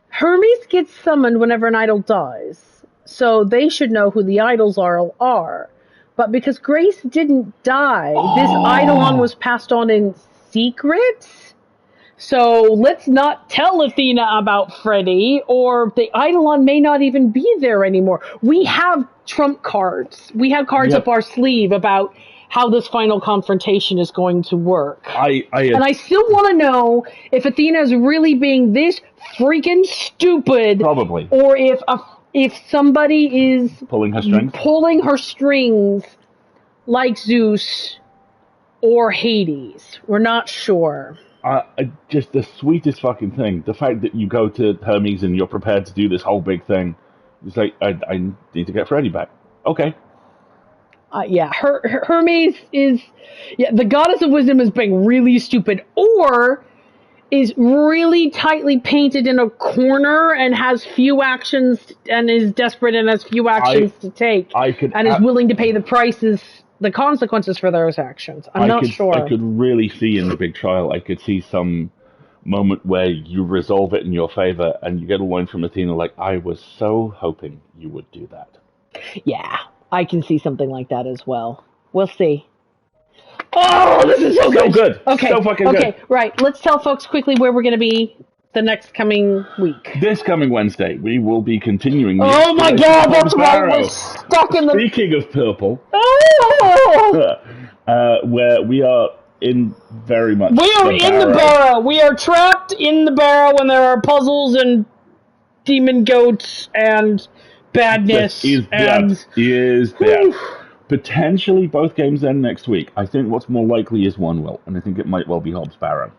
Hermes gets summoned whenever an idol dies, so they should know who the idols are. But because Grace didn't die, this Eidolon was passed on in secret. So let's not tell Athena about Freddy, or the Eidolon may not even be there anymore. We have trump cards. We have cards up our sleeve about how this final confrontation is going to work. And I still want to know if Athena is really being this freaking stupid. Probably. Or if somebody is pulling her strings like Zeus or Hades. We're not sure. Just the sweetest fucking thing. The fact that you go to Hermes and you're prepared to do this whole big thing. It's like, I need to get Freddy back. Okay. Hermes is... the goddess of wisdom is being really stupid. Or is really tightly painted in a corner and has few actions and is desperate and has few actions to take. And is willing to pay the consequences for those actions. I'm not sure. I could really see in the big trial, I could see some moment where you resolve it in your favor and you get a line from Athena like, I was so hoping you would do that. Yeah, I can see something like that as well. We'll see. Oh, this is so good. Okay. So fucking good. Okay, right. Let's tell folks quickly where we're going to be the next coming week. This coming Wednesday, we will be continuing. Oh my God, that's right. We're stuck in the... Speaking of purple, where we are in very much... We are in the barrow. We are trapped in the barrow and there are puzzles and demon goats and badness. Is bad. Potentially both games end next week. I think what's more likely is one will, and I think it might well be Hobbs Barrow.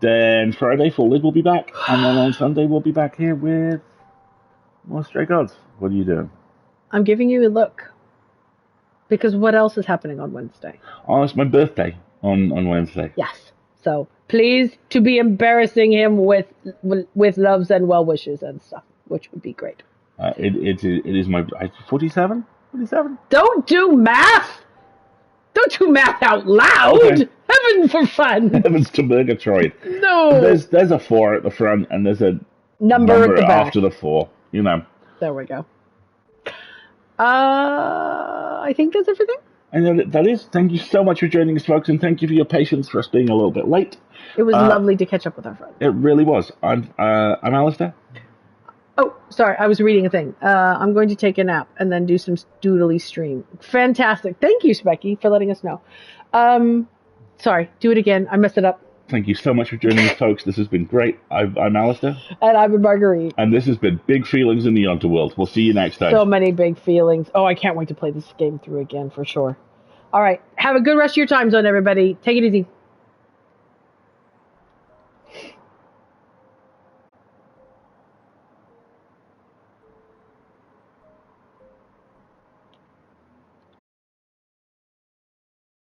Then Friday, Full Lid will be back, and then on Sunday we'll be back here with more Stray Gods. What are you doing? I'm giving you a look. Because what else is happening on Wednesday? Oh, it's my birthday on Wednesday. Yes. So please to be embarrassing him with loves and well wishes and stuff, which would be great. It is my 47? 47? Don't do math! Don't do math out loud! Okay. Heaven for fun! Heavens to Murgatroyd. No! There's a 4 at the front and there's a number at the back. After the 4, you know. There we go. I think that's everything. And that is. Thank you so much for joining us, folks, and thank you for your patience for us being a little bit late. It was lovely to catch up with our friends. It really was. I'm Alistair. Oh, sorry, I was reading a thing. I'm going to take a nap and then do some doodly stream. Fantastic. Thank you, Specky, for letting us know. Sorry, do it again. I messed it up. Thank you so much for joining us, folks. This has been great. I'm Alistair. And I'm Marguerite. And this has been Big Feelings in the Underworld. We'll see you next time. So many big feelings. Oh, I can't wait to play this game through again, for sure. All right. Have a good rest of your time zone, everybody. Take it easy.